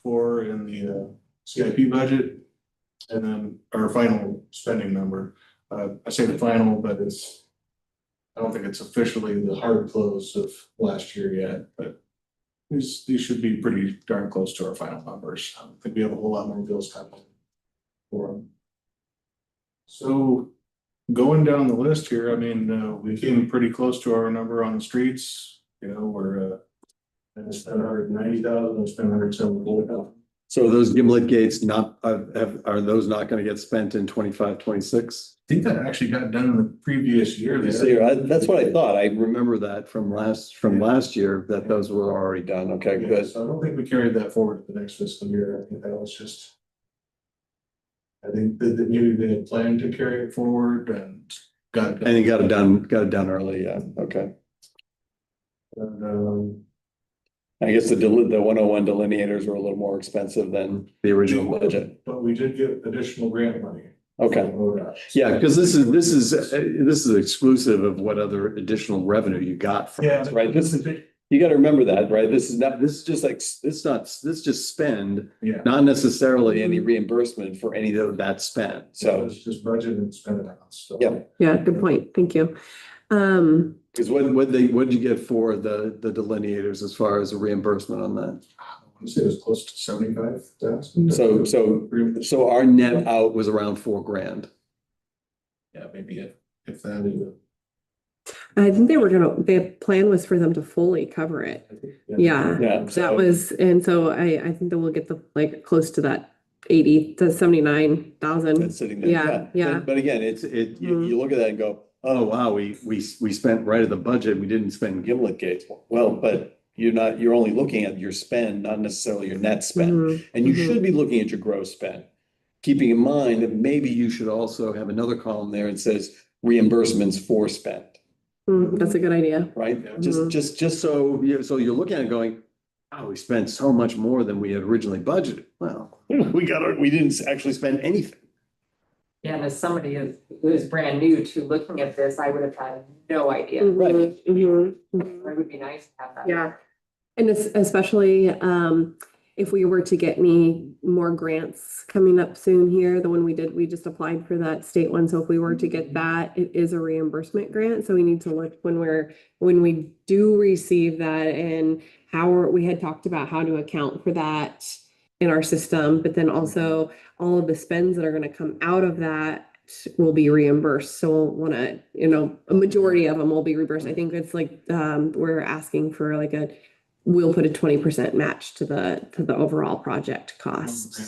for in the CIP budget, and then our final spending number. I say the final, but I don't think it's officially the hard close of last year yet, but these should be pretty darn close to our final numbers. I don't think we have a whole lot more bills coming for them. So going down the list here, I mean, we came pretty close to our number on the streets, we're and it's 190,000, we spent 174,000. So those Gimlet gates are those not gonna get spent in 25, 26? I think that actually got done in the previous year. That's what I thought. I remember that from last year, that those were already done. Okay, Yeah, good. so I don't think we carried that forward to the next fiscal year. I think that was just. I think that maybe they had planned to carry it forward and got it done. And you got it done early, yeah, okay. And, I guess the 101 delineators were a little more expensive than the original budget. but we did get additional grant money. Okay. from ODOT. Yeah, because this is exclusive of what other additional revenue you got from Yeah, this, right? This is, You gotta remember that, right? This is just like, this is just spend, Yeah. not necessarily any reimbursement for any of that spend, So so. it's just budget and spend it out, so. Yeah. Yeah, good point. Thank you. Because what'd you get for the delineators as far as a reimbursement on that? I want to say it was close to 75,000. So our net out was around $4,000. Yeah, maybe if that even. I think the plan was for them to fully cover it. Yeah, Yeah. that was, and so I think that we'll get the, like, close to that 80 to 79,000. That's sitting there. Yeah, yeah. But again, you look at that and go, oh, wow, we spent right at the budget. We didn't spend Gimlet Gates. Well, but you're only looking at your spend, not necessarily your net spend. Mhm, And you mhm. should be looking at your gross spend. Keeping in mind that maybe you should also have another column there that says reimbursements for spend, That's a good idea. right? Yeah. Just so you're looking at it going, oh, we spent so much more than we had originally budgeted. Well, we didn't actually spend anything. Yeah, and as somebody who is brand new to looking at this, I would have had no idea. Right. Mhm, mhm. It would be nice to have that. Yeah, and especially if we were to get any more grants coming up soon here, the one we just applied for that state one. So if we were to get that, it is a reimbursement grant. So we need to look when we do receive that and we had talked about how to account for that in our system, but then also all of the spends that are going to come out of that will be reimbursed. So we'll want to, a majority of them will be reimbursed. I think it's like we're asking for like we'll put a 20% match to the overall project cost.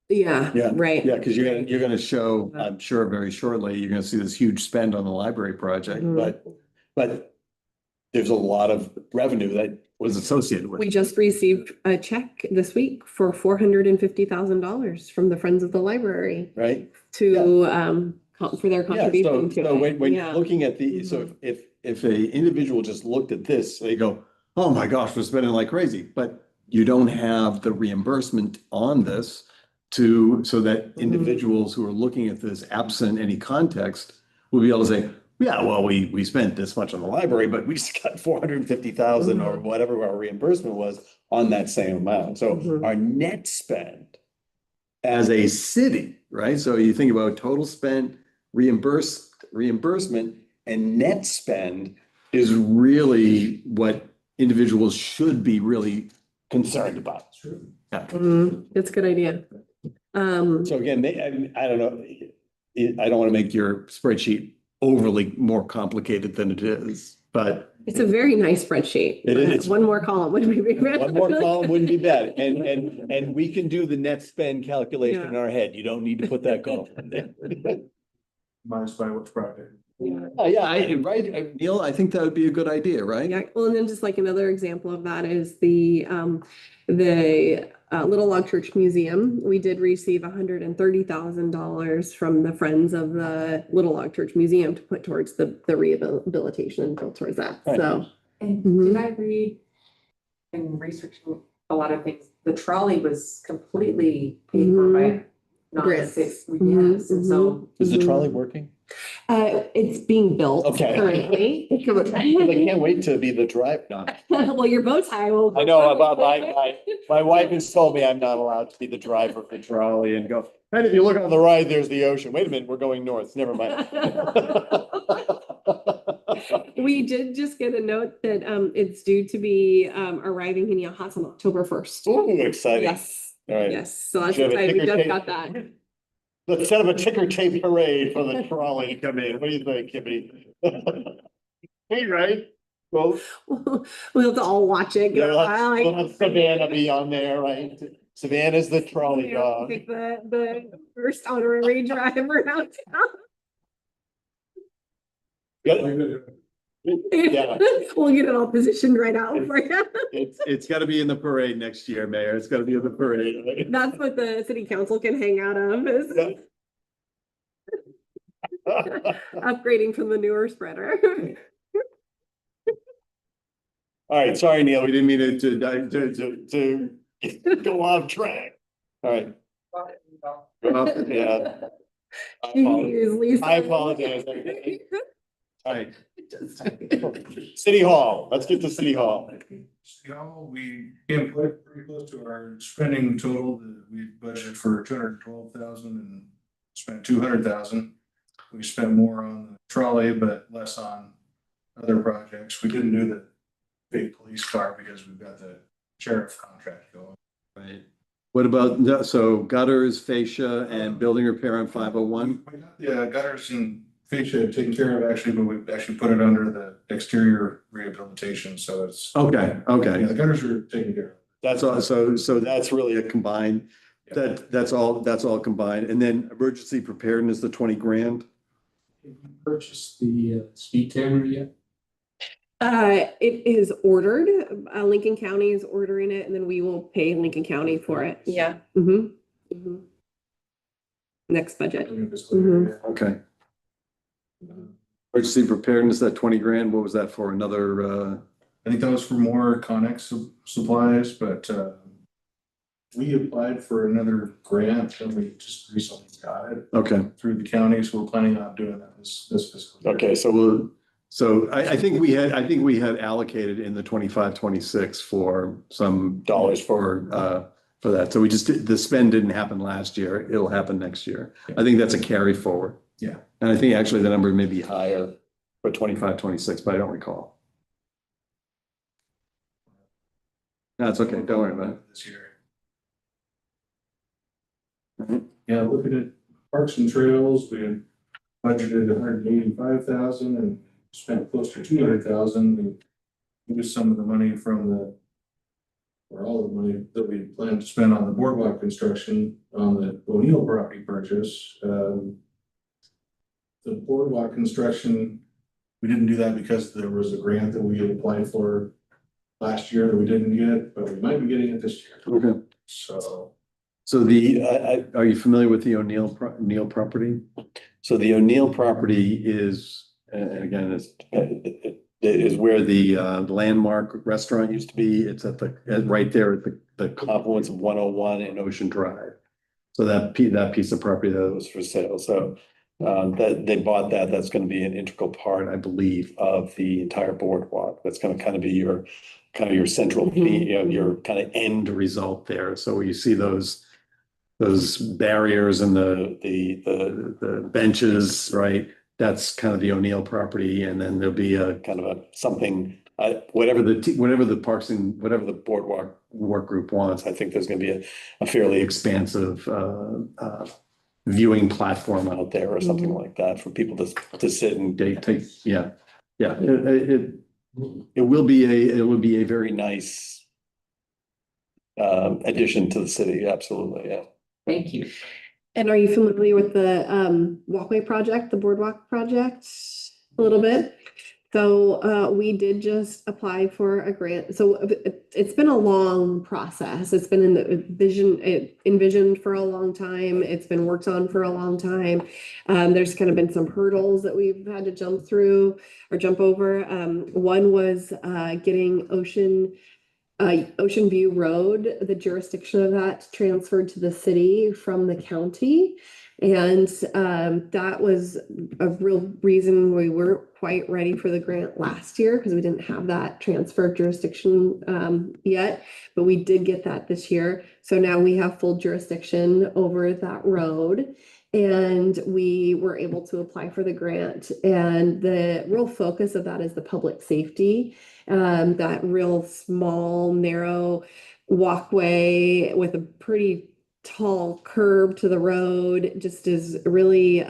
Yeah, Yeah, right. Yeah, because you're gonna show, I'm sure very shortly, you're gonna see this huge spend on the library project, Mhm. but there's a lot of revenue that was associated with We it, just received a check this week for $450,000 from the Friends of the Library right? to for their Yeah, contribution to so it. when you're Yeah. looking at so if a individual just looked at this, they go, oh my gosh, we're spending like crazy, but you don't have the reimbursement on this so that individuals who are looking at this absent any context will be able to say, yeah, well, we spent this much on the library, but we just got 450,000 or whatever our reimbursement was on that same amount. So Mhm. our net spend as a city, right? So you think about total spend, reimbursement, and net spend is really what individuals should be really concerned about. That's a good idea. So again, I don't know, I don't want to make your spreadsheet overly more complicated than it is, but It's a very nice spreadsheet. It is. One more column would be big. one more column wouldn't be bad. And we can do the net spend calculation in our head. You don't need to put that column in there. Minus by which project? Yeah. Right, Neil, I think that would be a good idea, right? Yeah, well, and then just like another example of that is the Little Log Church Museum. We did receive $130,000 from the Friends of the Little Log Church Museum to put towards the rehabilitation and build towards that. Right. So And Mhm. did I read in researching a lot of things, the trolley was completely paid for by not the Grants. six, Mhm, yes, and so. Is the Mhm. trolley working? It's being built Okay. currently. I can't wait to be the driver. No. Well, your bow tie will. I know about my wife has told me I'm not allowed to be the driver of the trolley and go, and if you look on the right, there's the ocean. Wait a minute, we're going north. Never mind. We did just get a note that it's due to be arriving in Yahats on October 1st. Ooh, exciting. Yes, All right. yes, so that's Should have a exciting. We ticker just tape. got that. Let's set up a ticker tape parade for the trolley to come in. What do you think, Kimmy? Hey, right? Well, We'll have to all watch it. yeah, go, "I like-" we'll have Savannah be on there, right? Savannah's the trolley Yeah, dog. pick the first honorary driver out. Yeah, We'll get it all positioned right out for you. it's gotta be in the parade next year, Mayor. It's gotta be in the parade. That's what the city council can hang out of is upgrading from the newer spreader. All right, sorry, Neil, we didn't mean to go off track. All right. Well, yeah. I apologize. Usually I apologize. All right. City Hall, let's get to City Hall. We came pretty close to our spending total that we budgeted for 212,000 and spent 200,000. We spent more on the trolley, but less on other projects. We didn't do the big police car because we've got the sheriff contract going. Right. What about, so gutters, fascia, and building repair on 501? Yeah, gutters and fascia taken care of actually, but we've actually put it under the exterior rehabilitation, so it's. Okay, Yeah, okay. the gutters are taken care of. That's all, so that's really a combined, that's all combined. And then emergency preparedness, the 20 grand? Have you purchased the speed camera yet? It is ordered. Lincoln County is ordering it, and then we will pay Lincoln County for it. Yeah. Next budget. Okay. Emergency preparedness, that 20 grand, what was that for? Another, I think that was for more Connex supplies, but we applied for another grant and we just recently got it okay. through the county, so we're planning on doing that this fiscal year. Okay, so I think we had allocated in the 25-26 for some dollars for that. So we just the spend didn't happen last year. It'll happen next year. Yeah. I think that's a carry forward. Yeah. And I think actually the number may be higher for 25-26, but I don't recall. That's okay. Don't worry about it. This year. Mhm. Yeah, looking at parks and trails, we had budgeted 185,000 and spent close to 200,000. We used some of the money from or all the money that we planned to spend on the boardwalk construction on the O'Neill property purchase. The boardwalk construction, we didn't do that because there was a grant that we had applied for last year that we didn't get, but we might be getting it this year. Okay. So. So are you familiar with the O'Neill property? So the O'Neill property is, and again, it is where the Landmark restaurant used to be. It's right there at the confluence of 101 and Ocean Drive. So that piece of property that was for sale. So that they bought that. That's going to be an integral part, I believe, of the entire boardwalk. That's going to kind of be your central, your kind of end result there. So you see those barriers and the benches, right? That's kind of the O'Neill property, and then there'll be a kind of something, whatever the boardwalk work group wants. I think there's going to be a fairly expansive viewing platform out there or something like that for people to sit and take. Yeah. It will be a very nice addition to the city. Absolutely, yeah. Thank you. And are you familiar with the walkway project, the boardwalk project, a little bit? So we did just apply for a grant. So it's been a long process. It's been envisioned for a long time. It's been worked on for a long time. There's kind of been some hurdles that we've had to jump through or jump over. One was getting Ocean View Road, the jurisdiction of that transferred to the city from the county. And that was a real reason we weren't quite ready for the grant last year because we didn't have that transfer of jurisdiction yet, but we did get that this year. So now we have full jurisdiction over that road. And we were able to apply for the grant. And the real focus of that is the public safety. That real small, narrow walkway with a pretty tall curb to the road just is really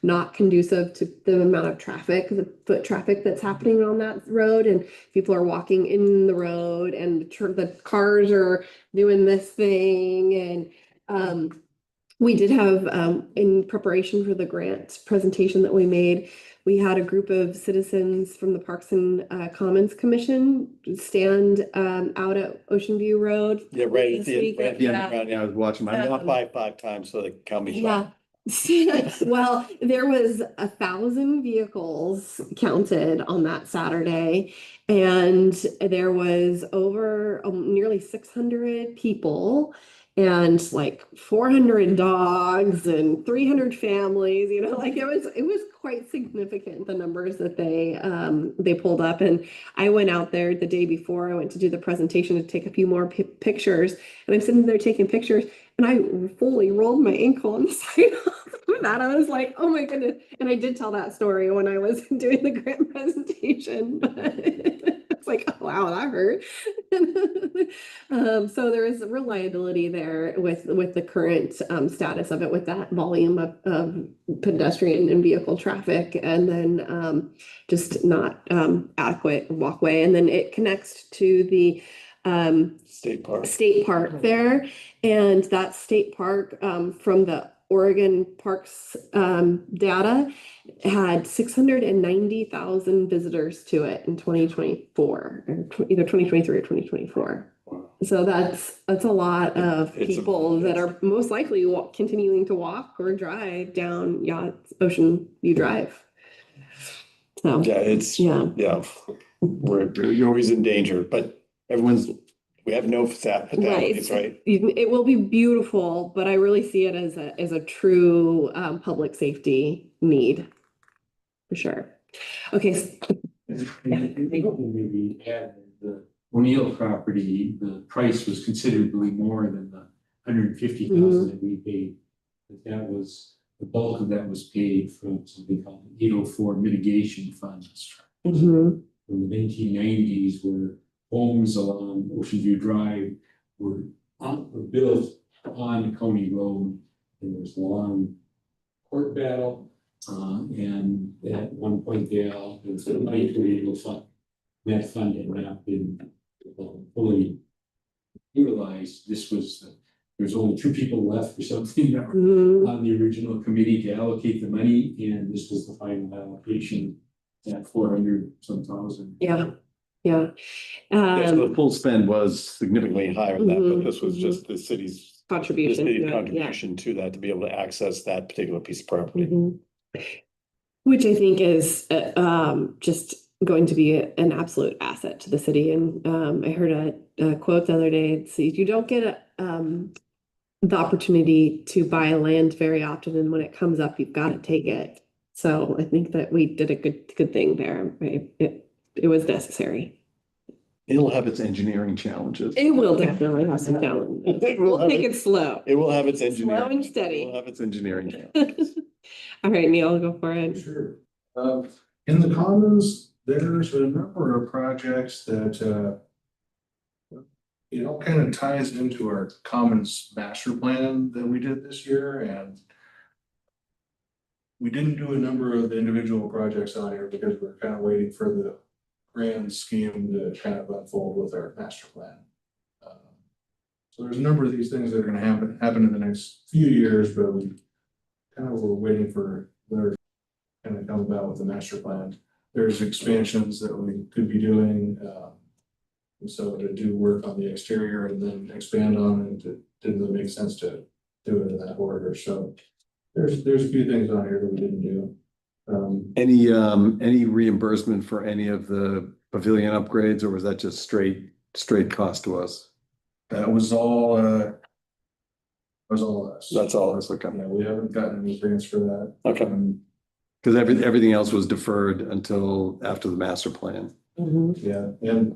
not conducive to the amount of traffic, the foot traffic that's happening on that road. And people are walking in the road and the cars are doing this thing. And we did have, in preparation for the grant presentation that we made, we had a group of citizens from the Parks and Commons Commission stand out at Ocean View Road. Yeah, right at this week. the end of the round. Yeah, I was watching. I walked by 5 times, so they count me. Yeah. Well, there was 1,000 vehicles counted on that Saturday, and there was over nearly 600 people. and like 400 dogs and 300 families, like it was quite significant, the numbers that they pulled up. And I went out there the day before I went to do the presentation to take a few more pictures, and I'm sitting there taking pictures, and I fully rolled my ankle on the side of that. I was like, oh my goodness. And I did tell that story when I was doing the grant presentation, but it's like, oh, wow, that hurt. So there is reliability there with the current status of it, with that volume of pedestrian and vehicle traffic, and then just not adequate walkway. And then it connects to the state park there, and that state park from the Oregon Parks data had 690,000 visitors to it in 2024, either 2023 or 2024. So that's a lot of people that are most likely continuing to walk or drive down Ocean View Drive. So yeah, you're always in danger, but we have no fatalities, right? It will be beautiful, but I really see it as a true public safety need, for sure. Okay. Maybe add the O'Neill property, the price was considerably more than the $150,000 that we paid. But the bulk of that was paid from something called the 804 mitigation funds from the 1990s, where homes along Ocean View Drive were built on Coney Road, and there was a long court battle. And at one point, there was the money to be able to fund. That fund had not been fully utilized. There's only 2 people left or something that were on the original committee to allocate the money, and this was the final allocation at 400-some-thousand. Yeah. So the full spend was significantly higher than that, but this was just the city's contribution to that, to be able to access that particular piece of property. Which I think is just going to be an absolute asset to the city. And I heard a quote the other day. It's, you don't get the opportunity to buy land very often, and when it comes up, you've got to take it. So I think that we did a good thing there. It was necessary. It'll have its engineering challenges. It will definitely have some challenges. We'll take it slow. It will have its engineering. Slow and steady. It will have its engineering challenges. All right, Neil, go for it. Sure. In the Commons, there's a number of projects that kind of ties into our Commons master plan that we did this year, and we didn't do a number of individual projects on here because we're kind of waiting for the grand scheme to kind of unfold with our master plan. So there's a number of these things that are going to happen in the next few years, but we kind of were waiting for their kind of come about with the master plan. There's expansions that we could be doing, and so to do work on the exterior and then expand on it, it didn't really make sense to do it in that order. So there's a few things on here that we didn't do. Any reimbursement for any of the pavilion upgrades, or was that just straight cost to us? That was all us. That's all us. Okay. Yeah, we haven't gotten any grants for that. Okay. Because everything else was deferred until after the master plan. Yeah, and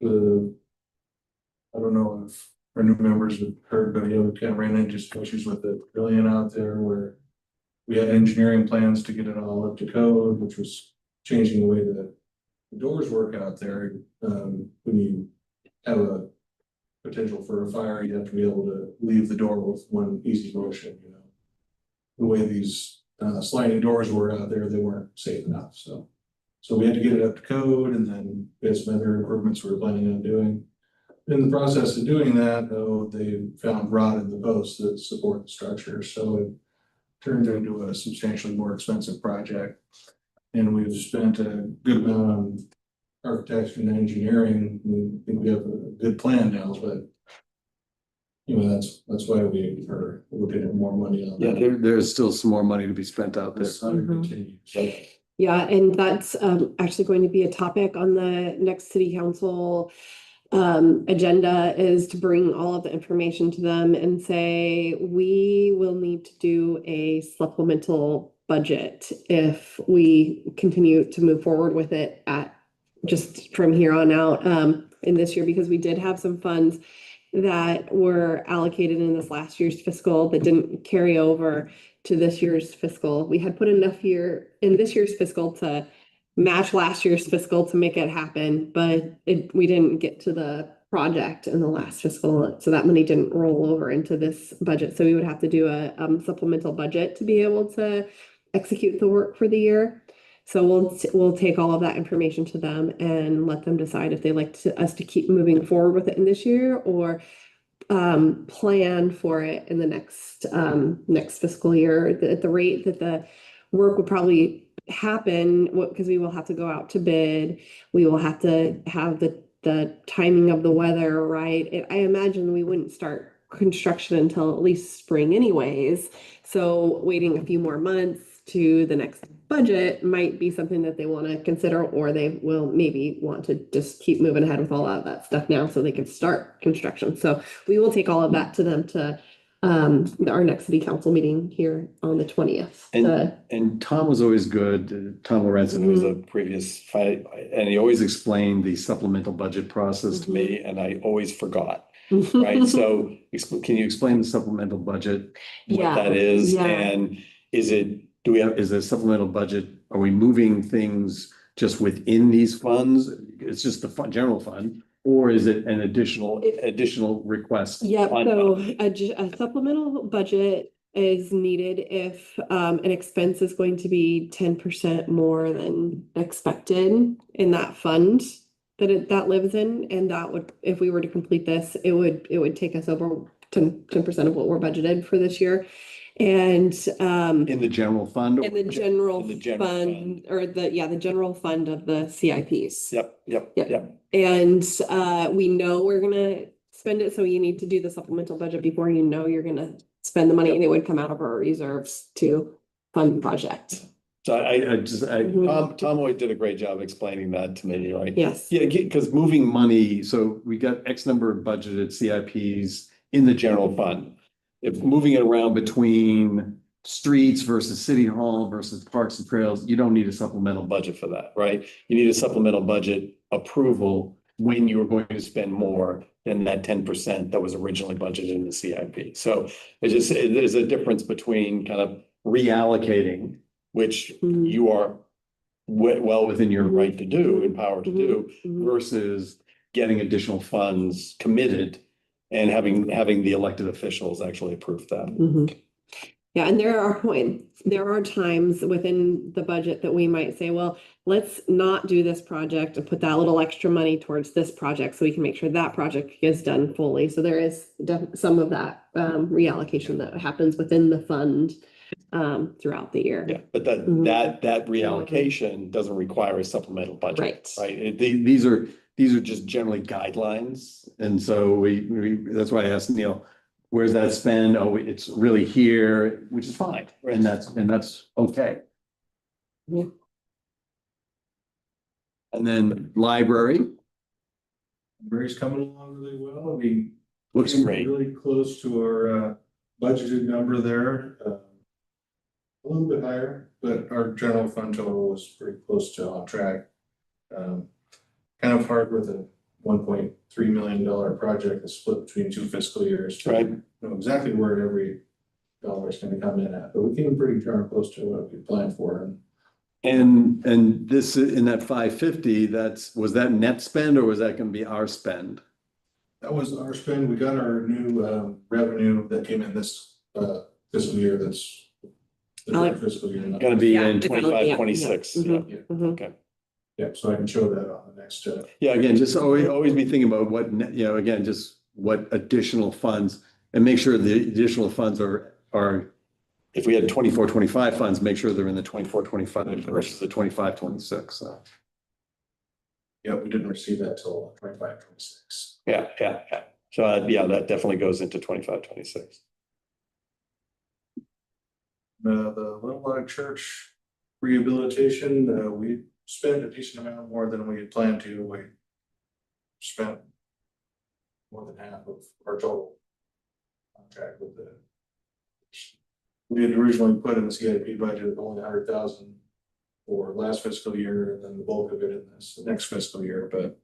I don't know if our new members have heard, but we kind of ran into some issues with the pavilion out there where we had engineering plans to get it all up to code, which was changing the way that the doors work out there. When you have a potential for a fire, you have to be able to leave the door with one easy motion, The way these sliding doors were out there, they weren't safe enough, so we had to get it up to code, and then we had some other improvements we were planning on doing. In the process of doing that, though, they found rot in the posts that support the structure, so it turned into a substantially more expensive project. And we've spent a good amount on architecture and engineering. We think we have a good plan now, but that's why we are looking at more money on that. Yeah, there's still some more money to be spent out there. This continues. Yeah, and that's actually going to be a topic on the next city council agenda is to bring all of the information to them and say, we will need to do a supplemental budget if we continue to move forward with it at just from here on out, in this year, because we did have some funds that were allocated in this last year's fiscal that didn't carry over to this year's fiscal. We had put enough in this year's fiscal to match last year's fiscal to make it happen, but we didn't get to the project in the last fiscal, so that money didn't roll over into this budget. So we would have to do a supplemental budget to be able to execute the work for the year. So we'll take all of that information to them and let them decide if they'd like us to keep moving forward with it in this year or plan for it in the next fiscal year at the rate that the work would probably happen, because we will have to go out to bid. We will have to have the timing of the weather right. I imagine we wouldn't start construction until at least spring anyways. So waiting a few more months to the next budget might be something that they want to consider, or they will maybe want to just keep moving ahead with all of that stuff now so they can start construction. So we will take all of that to them to our next city council meeting here on the 20th. And Tom was always good. Tom Lorenzen was a previous fight, and he always explained the supplemental budget process to me, and I always forgot. Right, so can you explain the supplemental budget? What that is, and is a supplemental budget, are we moving things just within these funds? It's just the general fund, or is it an additional request? Yep, so a supplemental budget is needed if an expense is going to be 10% more than expected in that fund that lives in, and that would, if we were to complete this, it would take us over 10% of what we're budgeted for this year. And In the general fund? in the general general fund, or the general fund of the CIPs. Yep. And we know we're gonna spend it, so you need to do the supplemental budget before you know you're gonna spend the money, and it would come out of our reserves to fund the project. So Tom always did a great job explaining that to me, right? Yes. Yeah, because moving money, so we got X number of budgeted CIPs in the general fund. If moving it around between streets versus city hall versus parks and trails, you don't need a supplemental budget for that, right? You need a supplemental budget approval when you're going to spend more than that 10% that was originally budgeted in the CIP. So there's a difference between kind of reallocating, which you are well within your right to do and power to do, versus getting additional funds committed and having the elected officials actually approve that. Yeah, and there are times within the budget that we might say, well, let's not do this project and put that little extra money towards this project so we can make sure that project is done fully. So there is some of that reallocation that happens within the fund throughout the year. Yeah, but that reallocation doesn't require a supplemental budget. Right. These are just generally guidelines. And so we that's why I asked Neil, where's that spend? Oh, it's really here, which is fine. And that's okay. Yeah. And then library. Library's coming along really well. We Looks came great. really close to our budgeted number there. A little bit higher, but our general fund total was pretty close to on track. Kind of hard with a $1.3 million project that's split between 2 fiscal years. Right. Know exactly where every dollar is going to come in at, but we came pretty darn close to what we planned for. And this in that 550, was that net spend, or was that going to be our spend? That was our spend. We got our new revenue that came in this fiscal year. That's the current fiscal year. Going to be Yeah, in it's 25, 26. yeah. Yeah. Mhm. Okay. Yeah, so I can show that on the next. Yeah, again, just always be thinking about what, again, just what additional funds, and make sure the additional funds are, if we had 24, 25 funds, make sure they're in the 24, 25 versus the 25, 26. So. Yeah, we didn't receive that till 25, 26. Yeah. So that definitely goes into 25, 26. The Little Log Church rehabilitation, we spent a decent amount more than we had planned to. We spent more than half of our total contract with the. We had originally put in the CIP budget of only 100,000 for last fiscal year, and then the bulk of it in this next fiscal year, but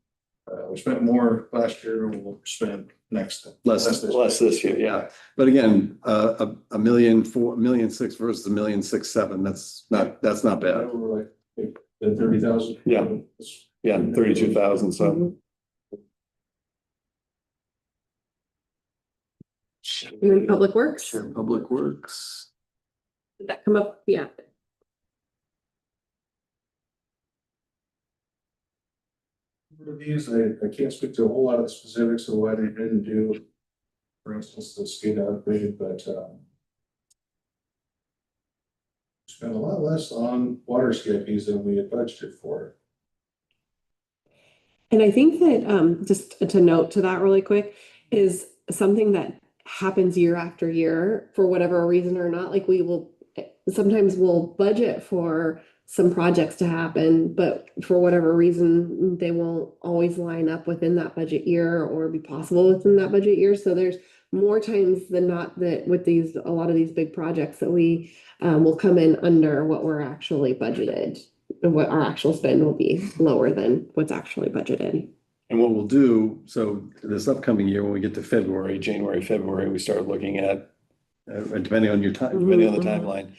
we spent more last year, we'll spend next. Less this year, yeah. But again, a million four, 1,000,006 versus 1,006,7, that's not bad. We're like 30,000. Yeah. Yeah, 32,000, so. And then Public Works, Sure, Public Works. did that come up? Yeah. For these, I can't speak to a whole lot of the specifics of why they didn't do, for instance, the SCADA upgrade, but spent a lot less on water CIPs than we had budgeted for. And I think that just to note to that really quick is something that happens year after year for whatever reason or not. Like we will sometimes we'll budget for some projects to happen, but for whatever reason, they won't always line up within that budget year or be possible within that budget year. So there's more times than not that with these a lot of these big projects that we will come in under what we're actually budgeted. What our actual spend will be lower than what's actually budgeted. And what we'll do, so this upcoming year, when we get to February, January, February, we start looking at, depending on your time, depending on the timeline,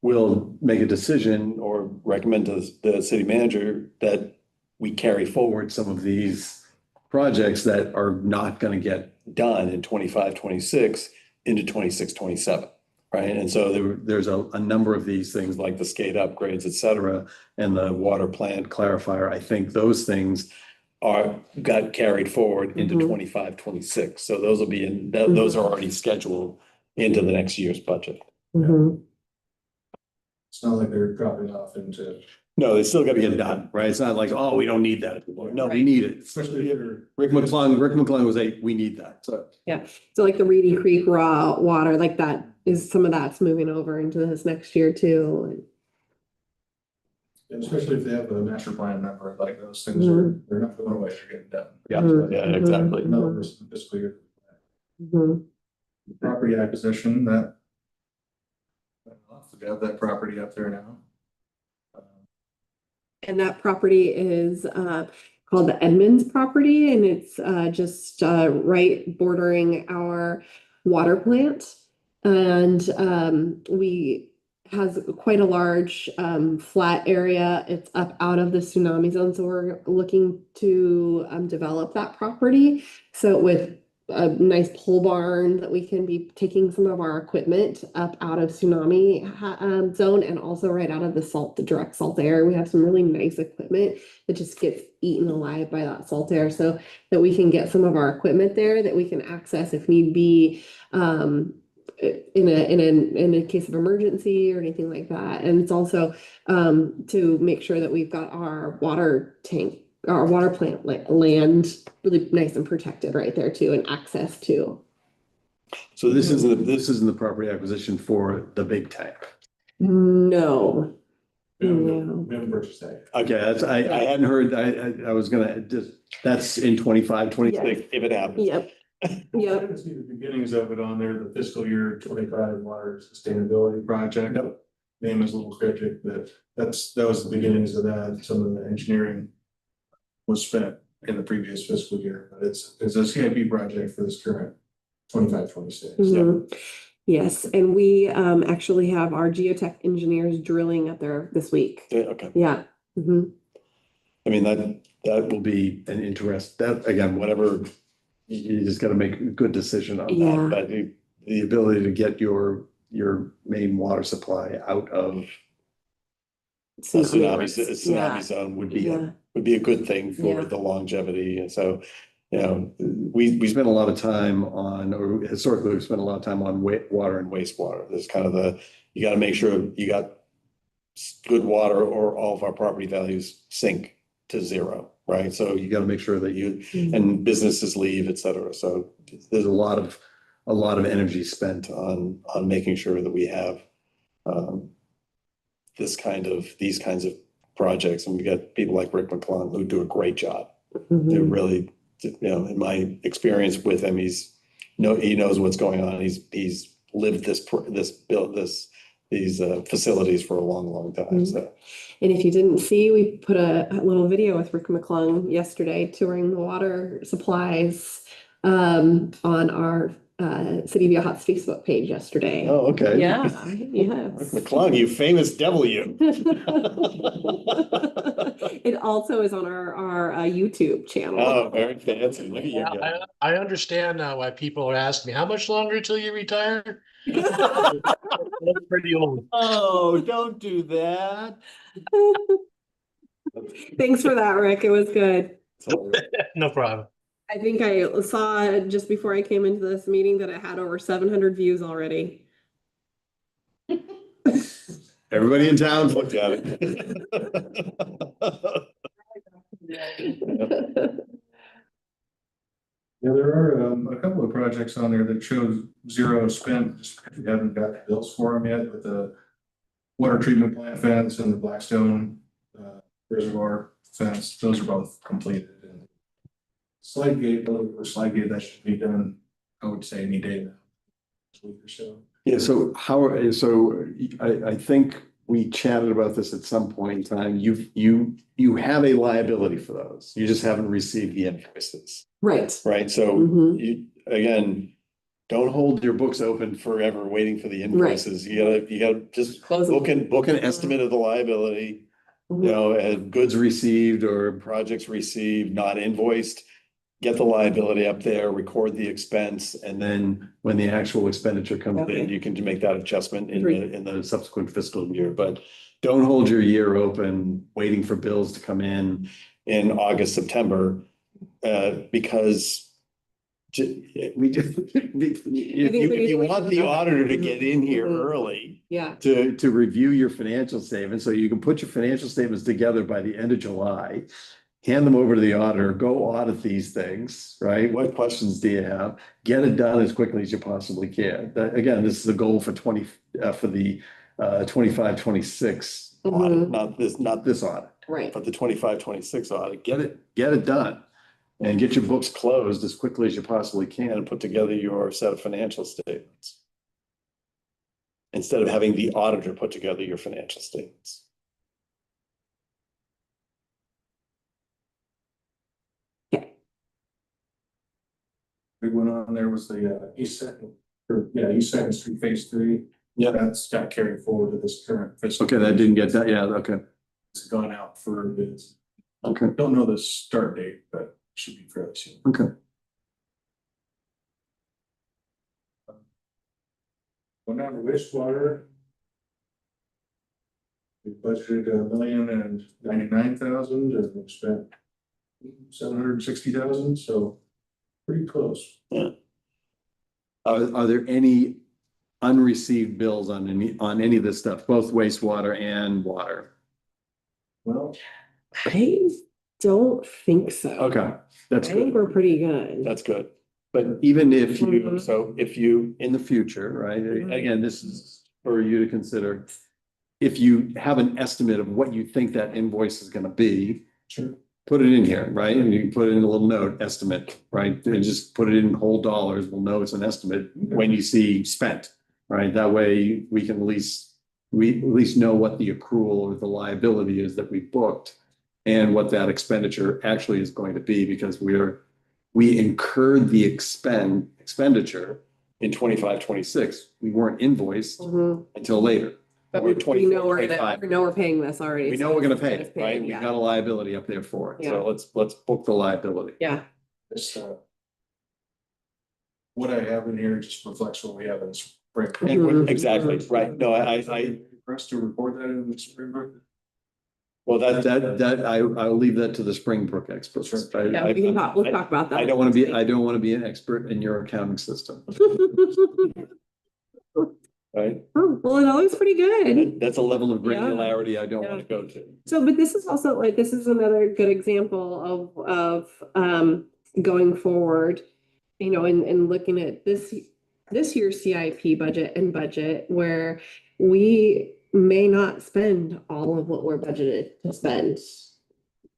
we'll make a decision or recommend to the city manager that we carry forward some of these projects that are not going to get done in 25, 26 into 26, 27. Right. And so there's a number of these things like the SCADA upgrades, et cetera, and the water plant clarifier. I think those things got carried forward into 25, 26. So those will be in, those are already scheduled into the next year's budget. Mhm. It's not like they're dropping off into, No, they still got to get it done, right? It's not like, oh, we don't need that anymore. No, we need it. especially if you're. Rick McClung was we need that. So So like the Reedy Creek raw water, like that is some of that's moving over into this next year too. And especially if they have a master plan number, like those things are, they're not going away, they're getting done. yeah, Mhm. yeah, exactly. Another person fiscal year. Mhm. Property acquisition, that. We have that property up there now. And that property is called the Edmonds property, and it's just right bordering our water plant. And we has quite a large flat area. It's up out of the tsunami zone, so we're looking to develop that property. So with a nice pole barn that we can be taking some of our equipment up out of tsunami zone and also right out of the direct salt air. We have some really nice equipment that just gets eaten alive by that salt air, so that we can get some of our equipment there that we can access if need be in a case of emergency or anything like that. And it's also to make sure that we've got our water plant land really nice and protected right there too, and access to. So this isn't the property acquisition for the big tank. No. We No. haven't purchased that. Okay, I hadn't heard, I was gonna just, that's in 25, 26, if it happens. Yep. I Yep. didn't see the beginnings of it on there, the fiscal year 25 water sustainability project. Yep. Name is a little cryptic, but that was the beginnings of that. Some of the engineering was spent in the previous fiscal year, but it's a CIP project for this current 25, 26. Mhm. Yes, and we actually have our geotech engineers drilling up there this week. Yeah, okay. Yeah. Mhm. I mean, that will be an interest, that, again, whatever, you just gotta make a good decision on Yeah. that. But the ability to get your main water supply out of a tsunami zone would be, Yeah. would be a good thing for Yeah. the longevity. And so, you know, we spent a lot of time on, or historically, we've spent a lot of time on water and wastewater. There's kind of you gotta make sure you got good water or all of our property values sink to zero, right? So you gotta make sure that and businesses leave, et cetera. So there's a lot of energy spent on making sure that we have these kinds of projects. And we got people like Rick McClung who do a great job. They Mhm. really you know, in my experience with him, he knows what's going on. He's lived these facilities for a long, long time, so. And if you didn't see, we put a little video with Rick McClung yesterday touring the water supplies on our City of Yachats Facebook page yesterday. Oh, okay. Yeah, yes. McClung, you famous devil, you. It also is on our YouTube channel. Oh, very fancy. Look at you Yeah, go. I understand now why people are asking me, how much longer till you retire? That's pretty old. Oh, don't do that. Thanks for that, Rick. It was good. So, No problem. I think I saw just before I came into this meeting that it had over 700 views already. everybody in town's looked at it. Yeah, there are a couple of projects on there that shows zero spent, just because we haven't got the bills for them yet, with the water treatment plant fence and the Blackstone reservoir fence, those are both completed. And slide gate, that should be done, I would say any day now, this week or so. Yeah, so I think we chatted about this at some point in time. You have a liability for those. You just haven't received the invoices, Right. right? So Mhm. you, again, don't hold your books open forever waiting for the invoices. You gotta just Close them. book an estimate of the liability. Mhm. You know, goods received or projects received, not invoiced. Get the liability up there, record the expense, and then when the actual expenditure comes in, Okay. you can make that adjustment Agreed. in the subsequent fiscal year. But don't hold your year open waiting for bills to come in August, September, because we just, if you want the auditor to get in here Mhm. early Yeah. to review your financial statements, so you can put your financial statements together by the end of July, hand them over to the auditor, go audit these things, right? What questions do you have? Get it done as quickly as you possibly can. Again, this is the goal for the 25-26 audit, Mhm. not this audit, Right. but the 25-26 audit. Get it done. And get your books closed as quickly as you possibly can and put together your set of financial statements. Instead of having the auditor put together your financial statements. Big one on there was the East Second Street Phase 3. Yeah. That's got carried forward to this current fiscal. Okay, that didn't get that, yeah, okay, It's gone out for bids. okay, Don't know the start date, but should be fairly soon. okay. Going down to wastewater. We budgeted $1,099,000 and we spent $760,000, so pretty close. Are there any unreceived bills on any of this stuff, both wastewater and water? Well, I don't think so. Okay, that's I think good. we're pretty good. That's good. But even if you, Mhm. so if you, in the future, right, again, this is for you to consider. If you have an estimate of what you think that invoice is gonna be, sure. put it in here, right? And you can put it in a little note, estimate, right? And just put it in whole dollars. We'll know it's an estimate when you see spent, right? That way we can we at least know what the accrual or the liability is that we booked and what that expenditure actually is going to be, because we incurred the expenditure in 25-26. We weren't invoiced Mhm. until later. But Or we know 24-25. we're paying this already. We so know we're gonna it's pay it's it, paid, right? We've yeah. got a liability up there for it. Yeah. So let's book the liability. Yeah. This, what I have in here just reflects what we have in spring. Mhm. Exactly, right. No, I, For us to report that in the spring. well, I'll leave that to the Springbrook experts. Sure. Yeah, we can talk, we'll talk about that. I don't want to be an expert in your accounting system, right? Oh, well, it always pretty good. That's a level of Yeah. granularity I don't want to go to. So, but this is also like, this is another good example of going forward, you know, and looking at this year's CIP budget where we may not spend all of what we're budgeted to spend.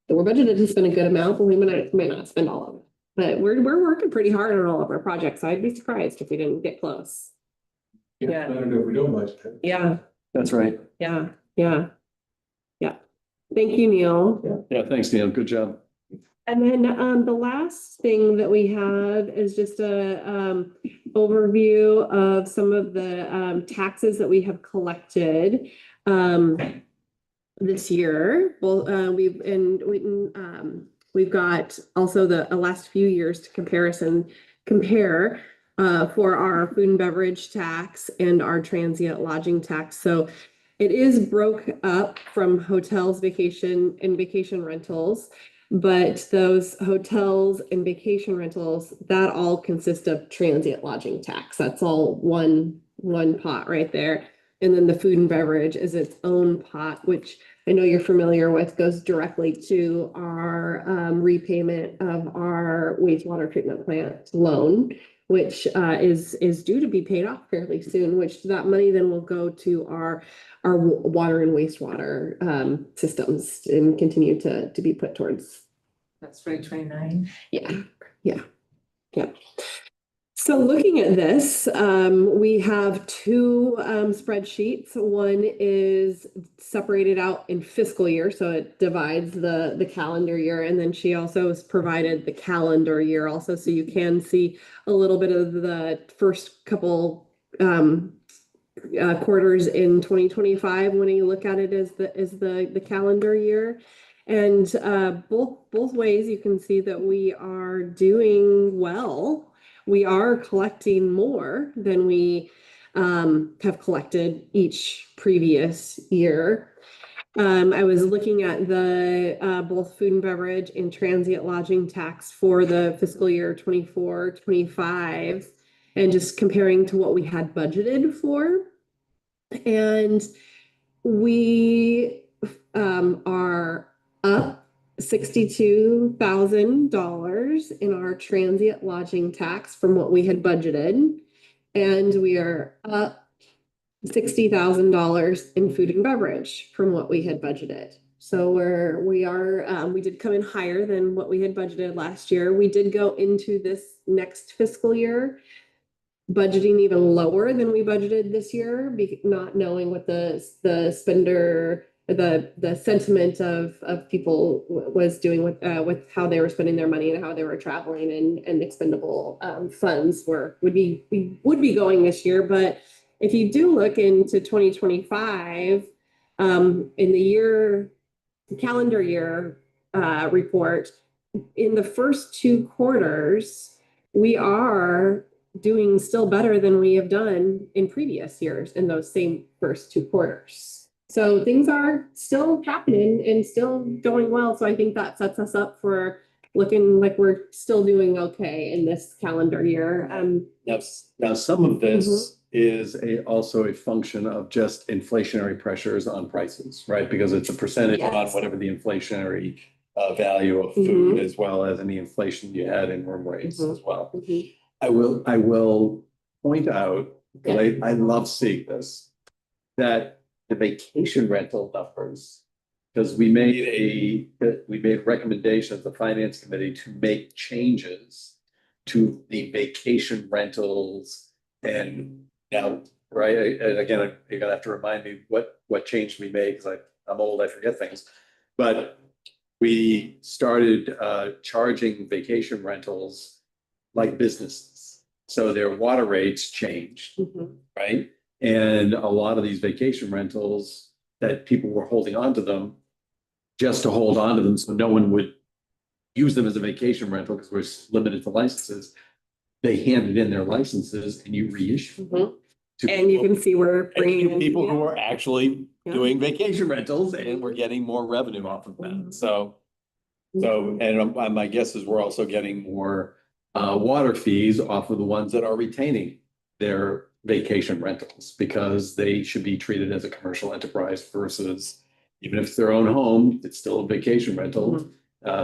We're budgeted to spend a good amount, but we may not spend all of it. But we're working pretty hard on all of our projects. I'd be surprised if we didn't get close. Yeah, I don't know if we don't budget it. Yeah, That's right. yeah, yeah. Yeah. Thank you, Neil. Yeah, thanks, Neil. Good job. And then the last thing that we have is just a overview of some of the taxes that we have collected this year. Well, we've got also the last few years to compare for our food and beverage tax and our transient lodging tax. So it is broke up from hotels, vacation and vacation rentals. But those hotels and vacation rentals, that all consist of transient lodging tax. That's all one pot right there. And then the food and beverage is its own pot, which I know you're familiar with, goes directly to our repayment of our wastewater treatment plant loan, which is due to be paid off fairly soon, which that money then will go to our water and wastewater systems and continue to be put towards. That's 2029. Yeah. So looking at this, we have two spreadsheets. One is separated out in fiscal year, so it divides the calendar year, and then she also has provided the calendar year also, so you can see a little bit of the first couple quarters in 2025 when you look at it as the calendar year. And both ways you can see that we are doing well. We are collecting more than we have collected each previous year. I was looking at the both food and beverage and transient lodging tax for the fiscal year 24-25 and just comparing to what we had budgeted for. And we are up $62,000 in our transient lodging tax from what we had budgeted. And we are up $60,000 in food and beverage from what we had budgeted. So we did come in higher than what we had budgeted last year. We did go into this next fiscal year budgeting even lower than we budgeted this year, not knowing what the sentiment of people was doing with how they were spending their money and how they were traveling and expendable funds would be going this year. But if you do look into 2025, in the calendar year report, in the first two quarters, we are doing still better than we have done in previous years in those same first two quarters. So things are still happening and still going well. So I think that sets us up for looking like we're still doing okay in this calendar year. Now some of this is also a function of just inflationary pressures on prices, right? Because it's a percentage on whatever the inflationary value of food, as well as any inflation you had in room rates as well. I will point out, I love seeing this, that the vacation rental numbers, because we made recommendation of the finance committee to make changes to the vacation rentals. And now, right, and again, you're gonna have to remind me what change we made, because I'm old, I forget things. But we started charging vacation rentals like businesses. So their water rates changed, right? And a lot of these vacation rentals that people were holding on to them just to hold on to them so no one would use them as a vacation rental because we're limited to licenses. They handed in their licenses and you reissue them. And you can see we're bringing in people who are actually doing vacation rentals, and we're getting more revenue off of that. So and my guess is we're also getting more water fees off of the ones that are retaining their vacation rentals, because they should be treated as a commercial enterprise versus, even if it's their own home, it's still a vacation rental.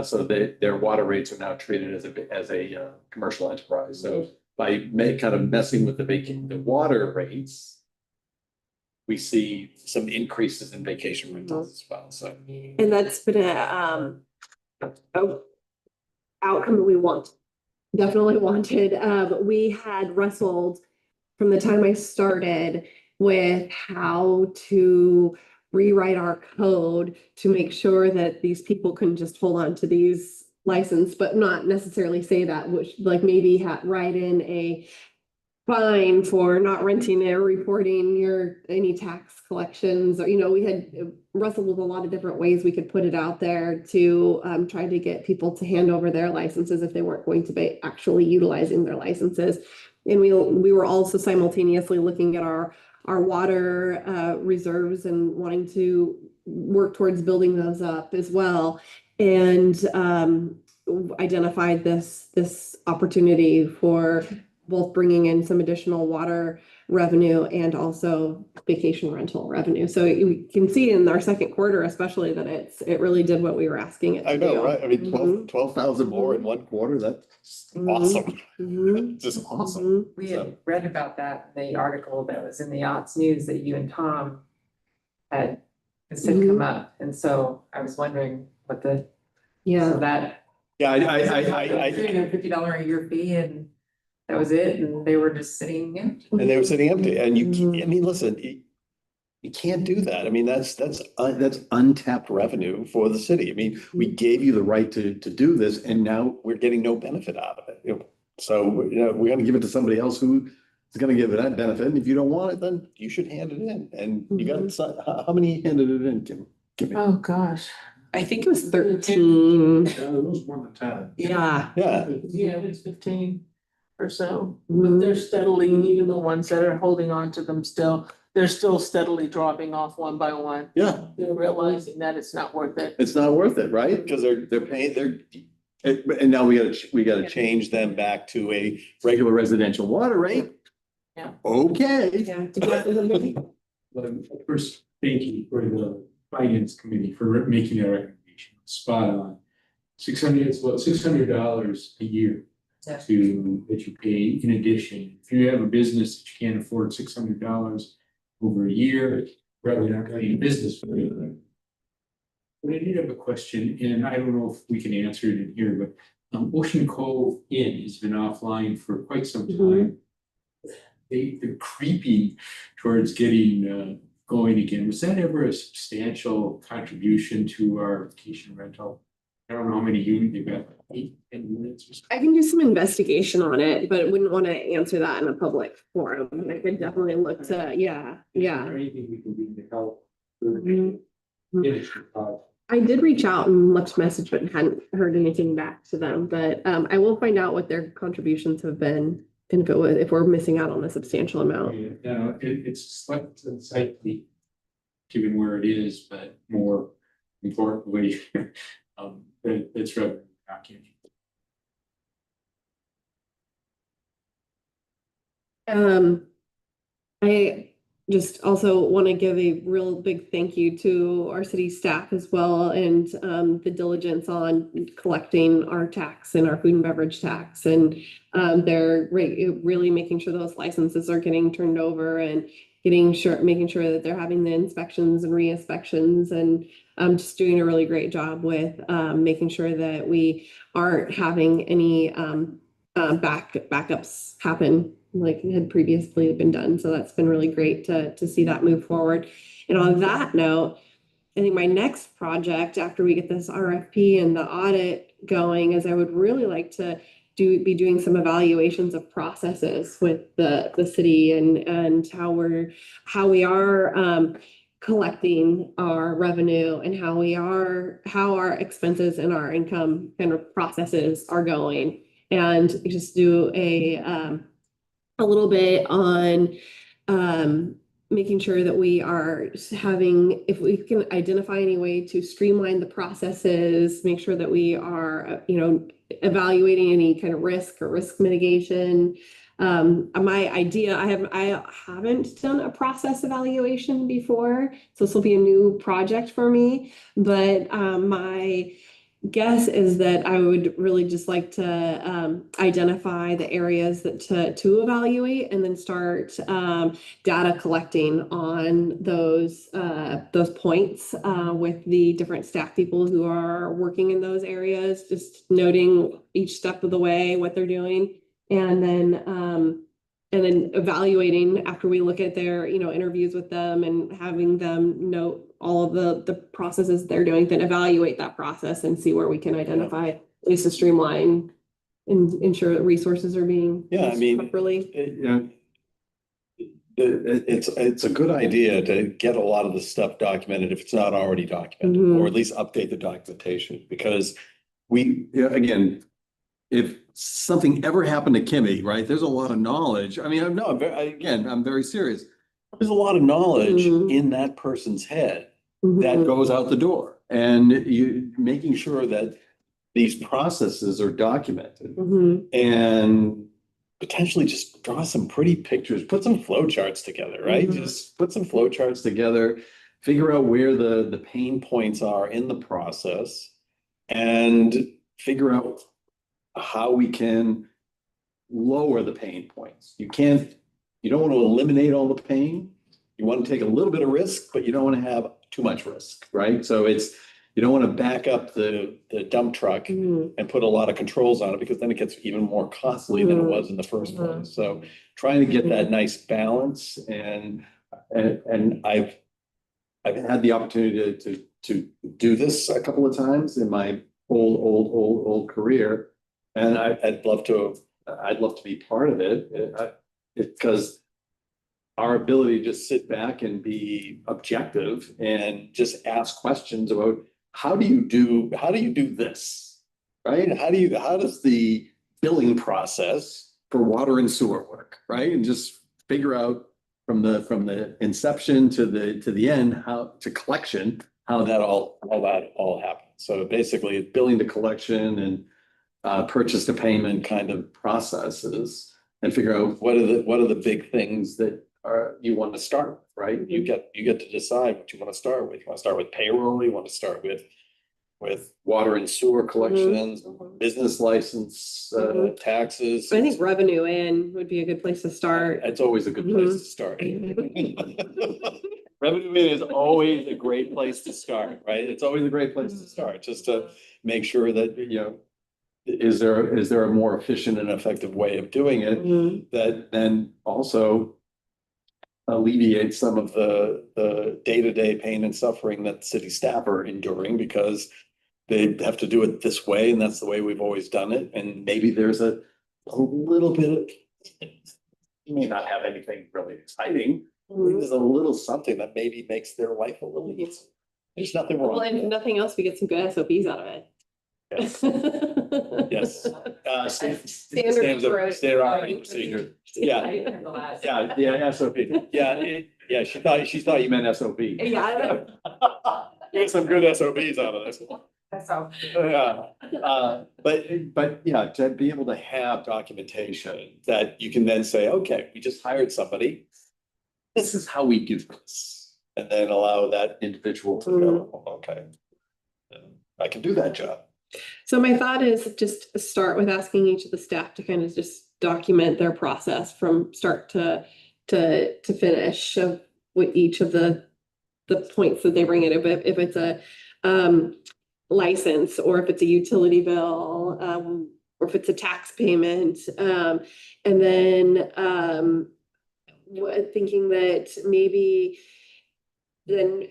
So their water rates are now treated as a commercial enterprise. So by kind of messing with the water rates, we see some increases in vacation rentals as well. So, and that's been a outcome that we want. definitely wanted. We had wrestled from the time I started with how to rewrite our code to make sure that these people couldn't just hold on to these license, but not necessarily say that, which like maybe write in a fine for not renting it or reporting your any tax collections, or we had wrestled with a lot of different ways we could put it out there to try to get people to hand over their licenses if they weren't going to be actually utilizing their licenses. And we were also simultaneously looking at our water reserves and wanting to work towards building those up as well, and identified this opportunity for both bringing in some additional water revenue and also vacation rental revenue. So you can see in our second quarter, especially, that it really did what we were asking it to I know, do. right? I mean, Mhm. 12,000 more in one quarter, that's awesome. Mhm. Just awesome. Mhm. We had read about that, in the article that was in the Ots News that you and Tom had said come up, and so I was wondering what so Yeah. that. Yeah, I, $350 a year fee, and that was it, and they were just sitting empty. and they were sitting empty, and I mean, listen, you can't do that. I mean, that's untapped revenue for the city. I mean, we gave you the right to do this, and now we're getting no benefit out of it. So, we're gonna give it to somebody else who is gonna give it that benefit, and if you don't want it, then you should hand it in, and you got, how many handed it in, Kim? Give me. Oh, gosh. I think it was 13. Yeah, it was more than 10. Yeah. Yeah, Yeah, it's 15 or so, Mhm. but they're steadily, even the ones that are holding on to them still, they're still steadily dropping off one by one. yeah, They're realizing that it's not worth it. it's not worth it, right? Because they're paying, and now we gotta change them back to a regular residential water rate. Yeah. Okay. Yeah. Well, first, thank you for the finance committee for making that recommendation, spot on. It's about $600 a year Yeah. that you pay in addition. If you have a business that you can't afford $600 over a year, probably not gonna be in business for you. But I did have a question, and I don't know if we can answer it in here, but Ocean Cove Inn has been offline for quite some time. They're creeping towards getting going again. Was that ever a substantial contribution to our vacation rental? I don't know how many units they've got, 8, 10 units or something. I can do some investigation on it, but wouldn't want to answer that in a public forum. I could definitely look to, yeah. Is there anything we can do to help? Mhm. Finish the project? I did reach out and left a message, but hadn't heard anything back to them, but I will find out what their contributions have been. And if we're missing out on a substantial amount. Yeah, it's slightly unsightly, given where it is, but more importantly, it's revenue tracking. I just also want to give a real big thank you to our city staff as well, and the diligence on collecting our tax and our food and beverage tax, and they're really making sure those licenses are getting turned over and making sure that they're having the inspections and re-inspections, and just doing a really great job with making sure that we aren't having any backups happen like had previously been done. So that's been really great to see that move forward. And on that note, I think my next project after we get this RFP and the audit going is I would really like to be doing some evaluations of processes with the city and how we are collecting our revenue and how our expenses and our income kind of processes are going, and just do a little bit on making sure that we are having, if we can identify any way to streamline the processes, make sure that we are, evaluating any kind of risk or risk mitigation. My idea, I haven't done a process evaluation before, so this will be a new project for me, but guess is that I would really just like to identify the areas that to evaluate and then start data collecting on those points with the different staff people who are working in those areas, just noting each step of the way what they're doing, and then evaluating after we look at their, interviews with them and having them note all of the processes they're doing, then evaluate that process and see where we can identify at least a streamline and ensure that resources are being Yeah, I used mean, properly. It's a good idea to get a lot of the stuff documented if it's not already documented, Mhm. or at least update the documentation, because again, if something ever happened to Kimmy, right, there's a lot of knowledge. I mean, I'm very serious. There's a lot of knowledge Mhm. in that person's head that Mhm. goes out the door, and you making sure that these processes are documented Mhm. and potentially just draw some pretty pictures, put some flow charts together, right? Mhm. Just put some flow charts together, figure out where the pain points are in the process, and figure out how we can lower the pain points. You don't want to eliminate all the pain. You want to take a little bit of risk, but you don't want to have too much risk, right? So you don't want to back up the dump truck Mhm. and put a lot of controls on it, because then it gets even more costly than it was in the first place. So trying to get that nice balance, and I've had the opportunity to do this a couple of times in my old career. And I'd love to be part of it. Because our ability to just sit back and be objective and just ask questions about how do you do this, right? How does the billing process for water and sewer work, right? And just figure out from the inception to the end, how to collection, how that all happens. So basically, it's billing to collection and purchase to payment kind of processes, and figure out what are the big things that you want to start with, right? You get to decide what you want to start with. You want to start with payroll, you want to start with water and sewer collections, business license, taxes. I think revenue in would be a good place to start. It's always a good place to start. Revenue in is always a great place to start, right? It's always a great place to start, just to make sure that, is there a more efficient and effective way of doing it Mhm. that then also alleviates some of the day-to-day pain and suffering that city staff are enduring, because they have to do it this way, and that's the way we've always done it. And maybe there's a little bit of, you may not have anything really exciting. Mhm. There's a little something that maybe makes their life a little easier. There's nothing Well, wrong. and if nothing else, we get some good SOPs out of it. Yes. Yes. Standard for- Standard operating procedure. Yeah. Yeah, SOP. Yeah, she thought you meant SOP. Yeah. Get some good SOPs out of this. That's all. Yeah, but yeah, to be able to have documentation that you can then say, okay, we just hired somebody. This is how we do this, and then allow that individual to go, okay, I can do that job. So my thought is just start with asking each of the staff to kind of just document their process from start to finish of with each of the points that they bring in. If it's a license, or if it's a utility bill, or if it's a tax payment, and then thinking that maybe then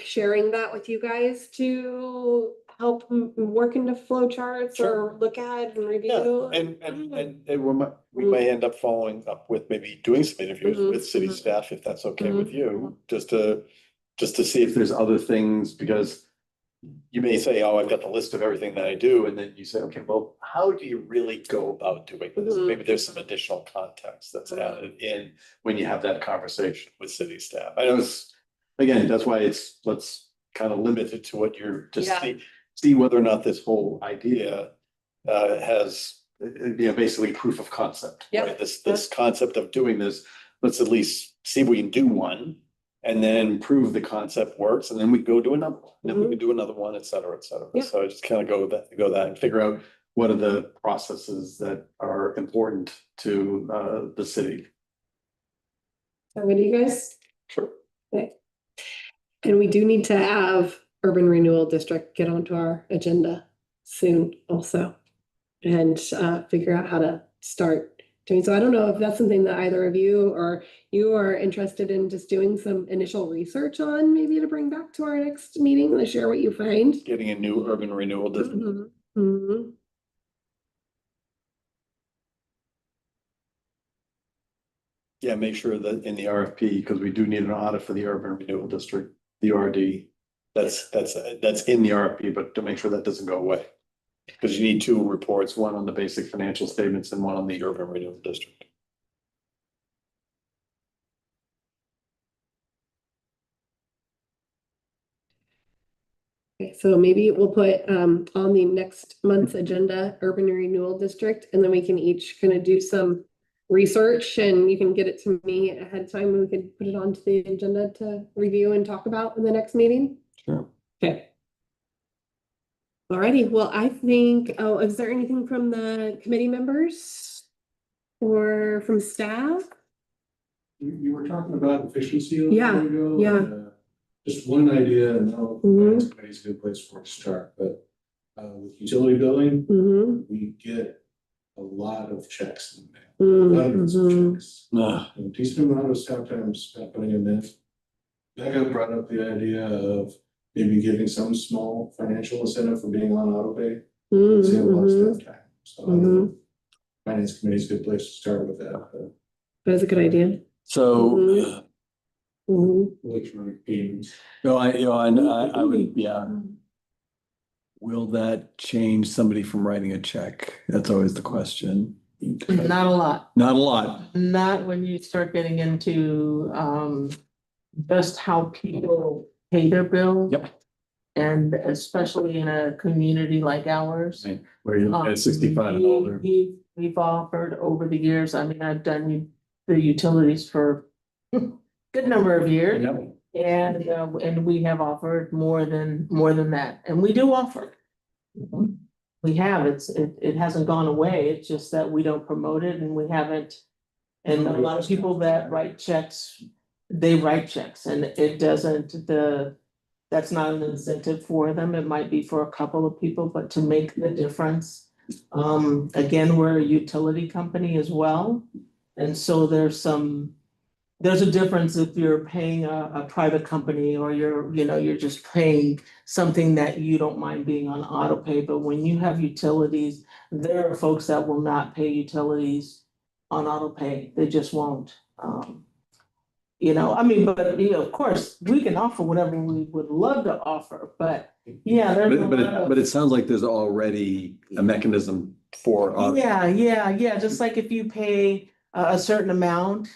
sharing that with you guys to help work into flow charts or look at and review. And we may end up following up with maybe doing some interviews with city staff, if that's okay with you, just to see if there's other things, because you may say, oh, I've got the list of everything that I do, and then you say, okay, well, how do you really go about doing this? Maybe there's some additional context that's added in when you have that conversation with city staff. I know again, that's why let's kind of limit it to what you're see whether or not this whole idea has basically proof of concept. Yep. Right? This concept of doing this, let's at least see if we can do one, and then prove the concept works, and then we go do another one, then we can do another one, et cetera, et cetera. Yeah. So I just kind of go that and figure out what are the processes that are important to the city. So what do you guys? Sure. And we do need to have urban renewal district get onto our agenda soon also. And figure out how to start doing. So I don't know if that's something that either of you or you are interested in just doing some initial research on, maybe to bring back to our next meeting to share what you find. Getting a new urban renewal district. Mhm. Mhm. Yeah, make sure that in the RFP, because we do need an audit for the urban renewal district, the RD. That's in the RFP, but to make sure that doesn't go away. Because you need two reports, one on the basic financial statements and one on the urban renewal district. Okay, so maybe we'll put on the next month's agenda, urban renewal district, and then we can each kind of do some research and you can get it to me ahead of time. And we can put it onto the agenda to review and talk about in the next meeting. Sure. Okay. Alrighty, well, I think, oh, is there anything from the committee members or from staff? You were talking about efficiency. a Yeah, minute ago, yeah. and, Just one idea, and now finance committee's a good place for it to start, but with utility billing, Mm-hmm. we get a lot of checks in the mail. A lot of those Mm-hmm. checks. A decent amount of staff time spent putting them in. Becca brought up the idea of maybe giving some small financial incentive for being on auto pay. Save a lot of staff time. So Mhm. finance committee's a good place to start with that. but That's a good idea. So, Mhm. Mhm. Electronic payments. no, I would, yeah. Will that change somebody from writing a check? That's always the question. Not a lot. Not a lot. Not when you start getting into just how people pay their bills. Yep. And especially in a community like ours. Where you're at 65 and older. We've offered over the years, I mean, I've done the utilities for a good number of years. Yep. And we have offered more than that, and we do offer. We have, it hasn't gone away, it's just that we don't promote it and we haven't. And a lot of people that write checks, they write checks and it doesn't, that's not an incentive for them, it might be for a couple of people, but to make the difference. Again, we're a utility company as well, and so there's a difference if you're paying a private company or you're just paying something that you don't mind being on auto pay, but when you have utilities, there are folks that will not pay utilities on auto pay, they just won't. I mean, but of course, we can offer whatever we would love to offer, but yeah, there's a lot of. But it sounds like there's already a mechanism for. Yeah, just like if you pay a certain amount,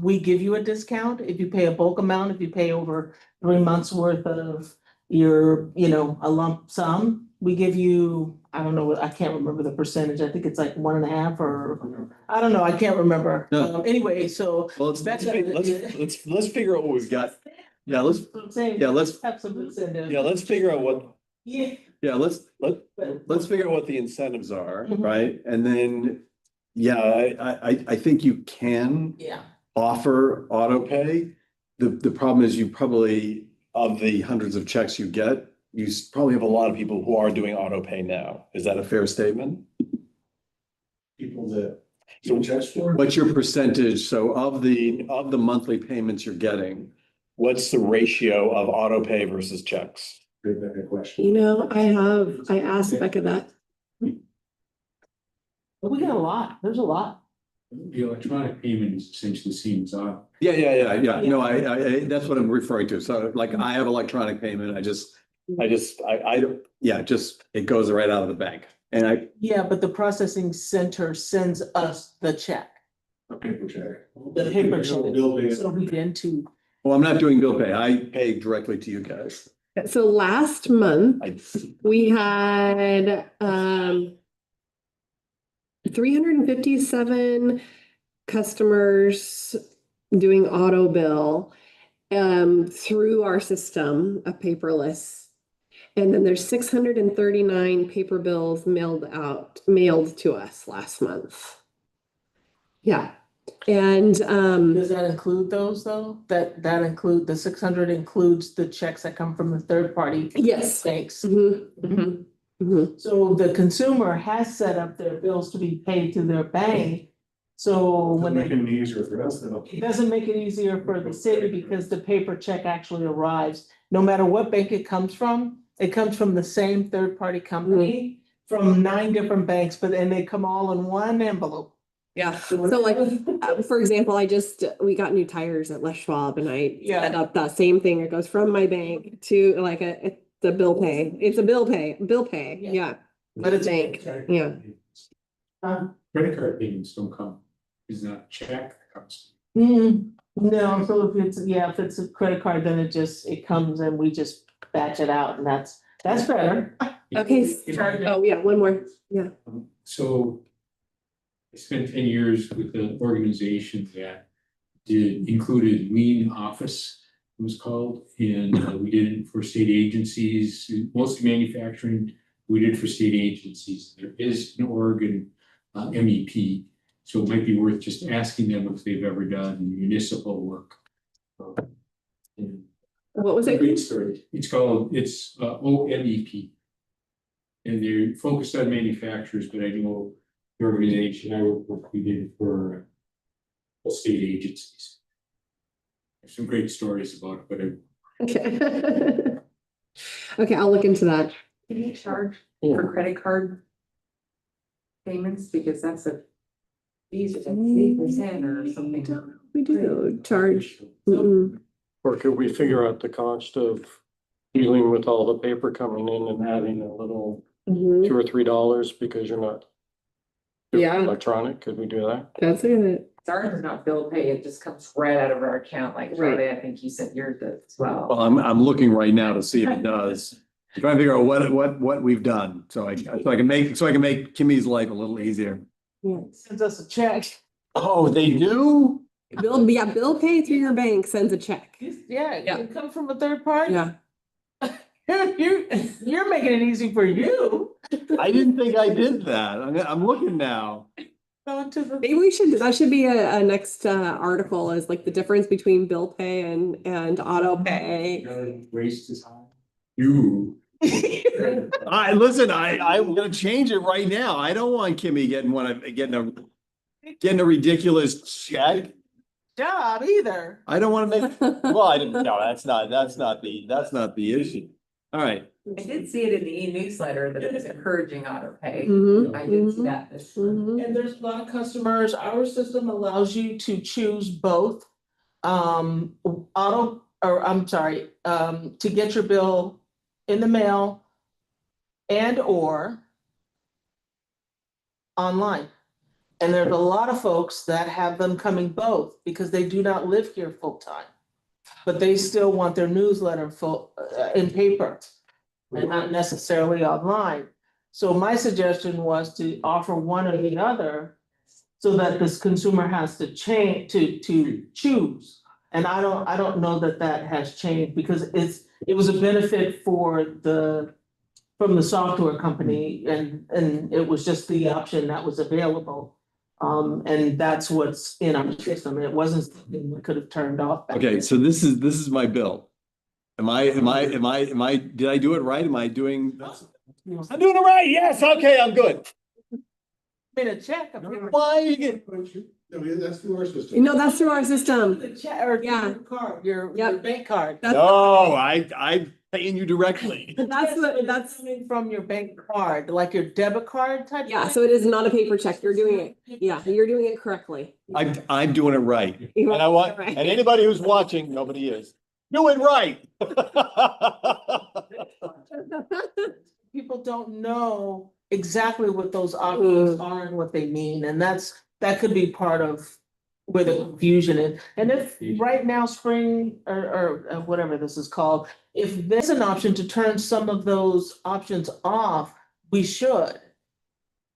we give you a discount. If you pay a bulk amount, if you pay over 3 months worth of your, a lump sum, we give you, I don't know, I can't remember the percentage. I think it's like 1.5 or, I don't know, I can't remember. No. Anyway, so. Well, let's figure out what we've got. Yeah, let's Have some incentive. let's figure out what, Yeah. let's figure out what the incentives are, Mhm. right? And then, I think you can Yeah. offer auto pay. The problem is you probably, of the hundreds of checks you get, you probably have a lot of people who are doing auto pay now. Is that a fair statement? People that do checks for. What's your percentage? So of the monthly payments you're getting, what's the ratio of auto pay versus checks? Great Becca question. I asked Becca that. But we got a lot, there's a lot. The electronic payment is essentially seems off. Yeah. No, I, that's what I'm referring to. So like I have electronic payment. I don't, it goes right out of the bank. And Yeah, but the processing center sends us the check, A paper check. the paper check, Bill pay. so we get to. well, I'm not doing bill pay. I pay directly to you guys. So last month, I, we had 357 customers doing auto bill. through our system of paperless. And then there's 639 paper bills mailed to us last month. Yeah. And Does that include those though? That include, the 600 includes the checks that come from the third party yes. banks? Mhm, mhm, mhm. So the consumer has set up their bills to be paid to their bank. So when Make they, it any easier for us though. it doesn't make it easier for the city because the paper check actually arrives, no matter what bank it comes from the same third party company from 9 different banks, but then they come all in one envelope. Yeah, so like, for example, we got new tires at Les Schwab and I Yeah. set up that same thing. It goes from my bank to like the bill pay. It's a bill pay, Yeah. yeah. But it's bank, yeah. Credit card payments don't come, it's not a check that comes. No, so if it's a credit card, then it comes and we just batch it out and that's better. Okay, oh yeah, one more, yeah. So I spent 10 years with an organization that included Lean Office, it was called, and we did it for state agencies, mostly manufacturing. We did for state agencies. There is an Oregon MEP, so it might be worth just asking them if they've ever done municipal work. And What was it's a it? great story. It's OMEP. And they're focused on manufacturers, but I know the organization I work with, we did it for state agencies. There's some great stories about it, but Okay. Okay, I'll look into that. Can you charge for credit card payments? Because that's a fees of 8% or something. We do charge. Mm-mm. Or could we figure out the cost of dealing with all the paper coming in and adding a little Mhm. $2 or $3 because you're not Yeah. electronic? Could we do that? That's it. Ours is not bill pay, it just comes right out of our account, like Right. Friday, I think you said yours does as well. Well, I'm looking right now to see if it does. I'm trying to figure out what we've done, so I can make Kimmy's life a little easier. Sends us a check. Oh, they do? Bill pay through your bank sends a check. Yeah, Yeah. it comes from a third party. Yeah. You're making it easy for you. I didn't think I did that. I'm looking now. Going to the. Maybe that should be a next article is like the difference between bill pay and auto pay. waste is high. You. I'm gonna change it right now. I don't want Kimmy getting a ridiculous check. Job either. I don't wanna make, well, I didn't, no, that's not the issue. All right. I did see it in the e-newsletter that it was encouraging auto pay. Mhm, I did see mhm, that this. mhm. And there's a lot of customers, our system allows you to choose both. To get your bill in the mail and or online. And there's a lot of folks that have them coming both because they do not live here full time. But they still want their newsletter in paper and not necessarily online. So my suggestion was to offer one or the other so that this consumer has to to choose. And I don't know that has changed because it was a benefit from the software company and it was just the option that was available. And that's what's in our system. It wasn't something we could have turned off. back Okay, then. so this is my bill. Did I do it right? I'm doing it right. Yes, okay, I'm good. Made a check. I'm gonna- Why you get? No, that's through our system. No, that's through our system. The check or Yeah. your card, your Yep. bank card. That's- No, I'm paying you directly. That's Coming from your bank card, like your debit card type. yeah, thing? so it is not a paper check. You're doing it. Yeah, you're doing it correctly. I'm doing it right. You And I want, Right. and anybody who's watching, nobody is, do it right. People don't know exactly what those options are and what they mean, and that could be part of where the confusion is. And if right now, spring or whatever this is called, if there's an option to turn some of those options off, we should.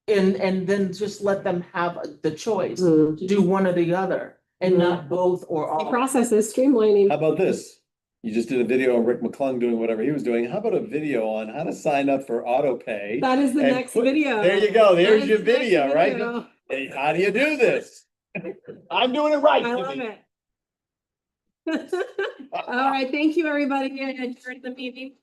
And then just let them have the choice to do one or the other. and not both or The all. process is streamlining. How about this? You just did a video on Rick McClung doing whatever he was doing. How about a video on how to sign up for auto pay? That is the And next put- video. There you go. That There's is your the next video, right? video. Hey, how do you do this? I'm doing it right. I love Jimmy. it. All right, thank you, everybody. I adjourned the meeting.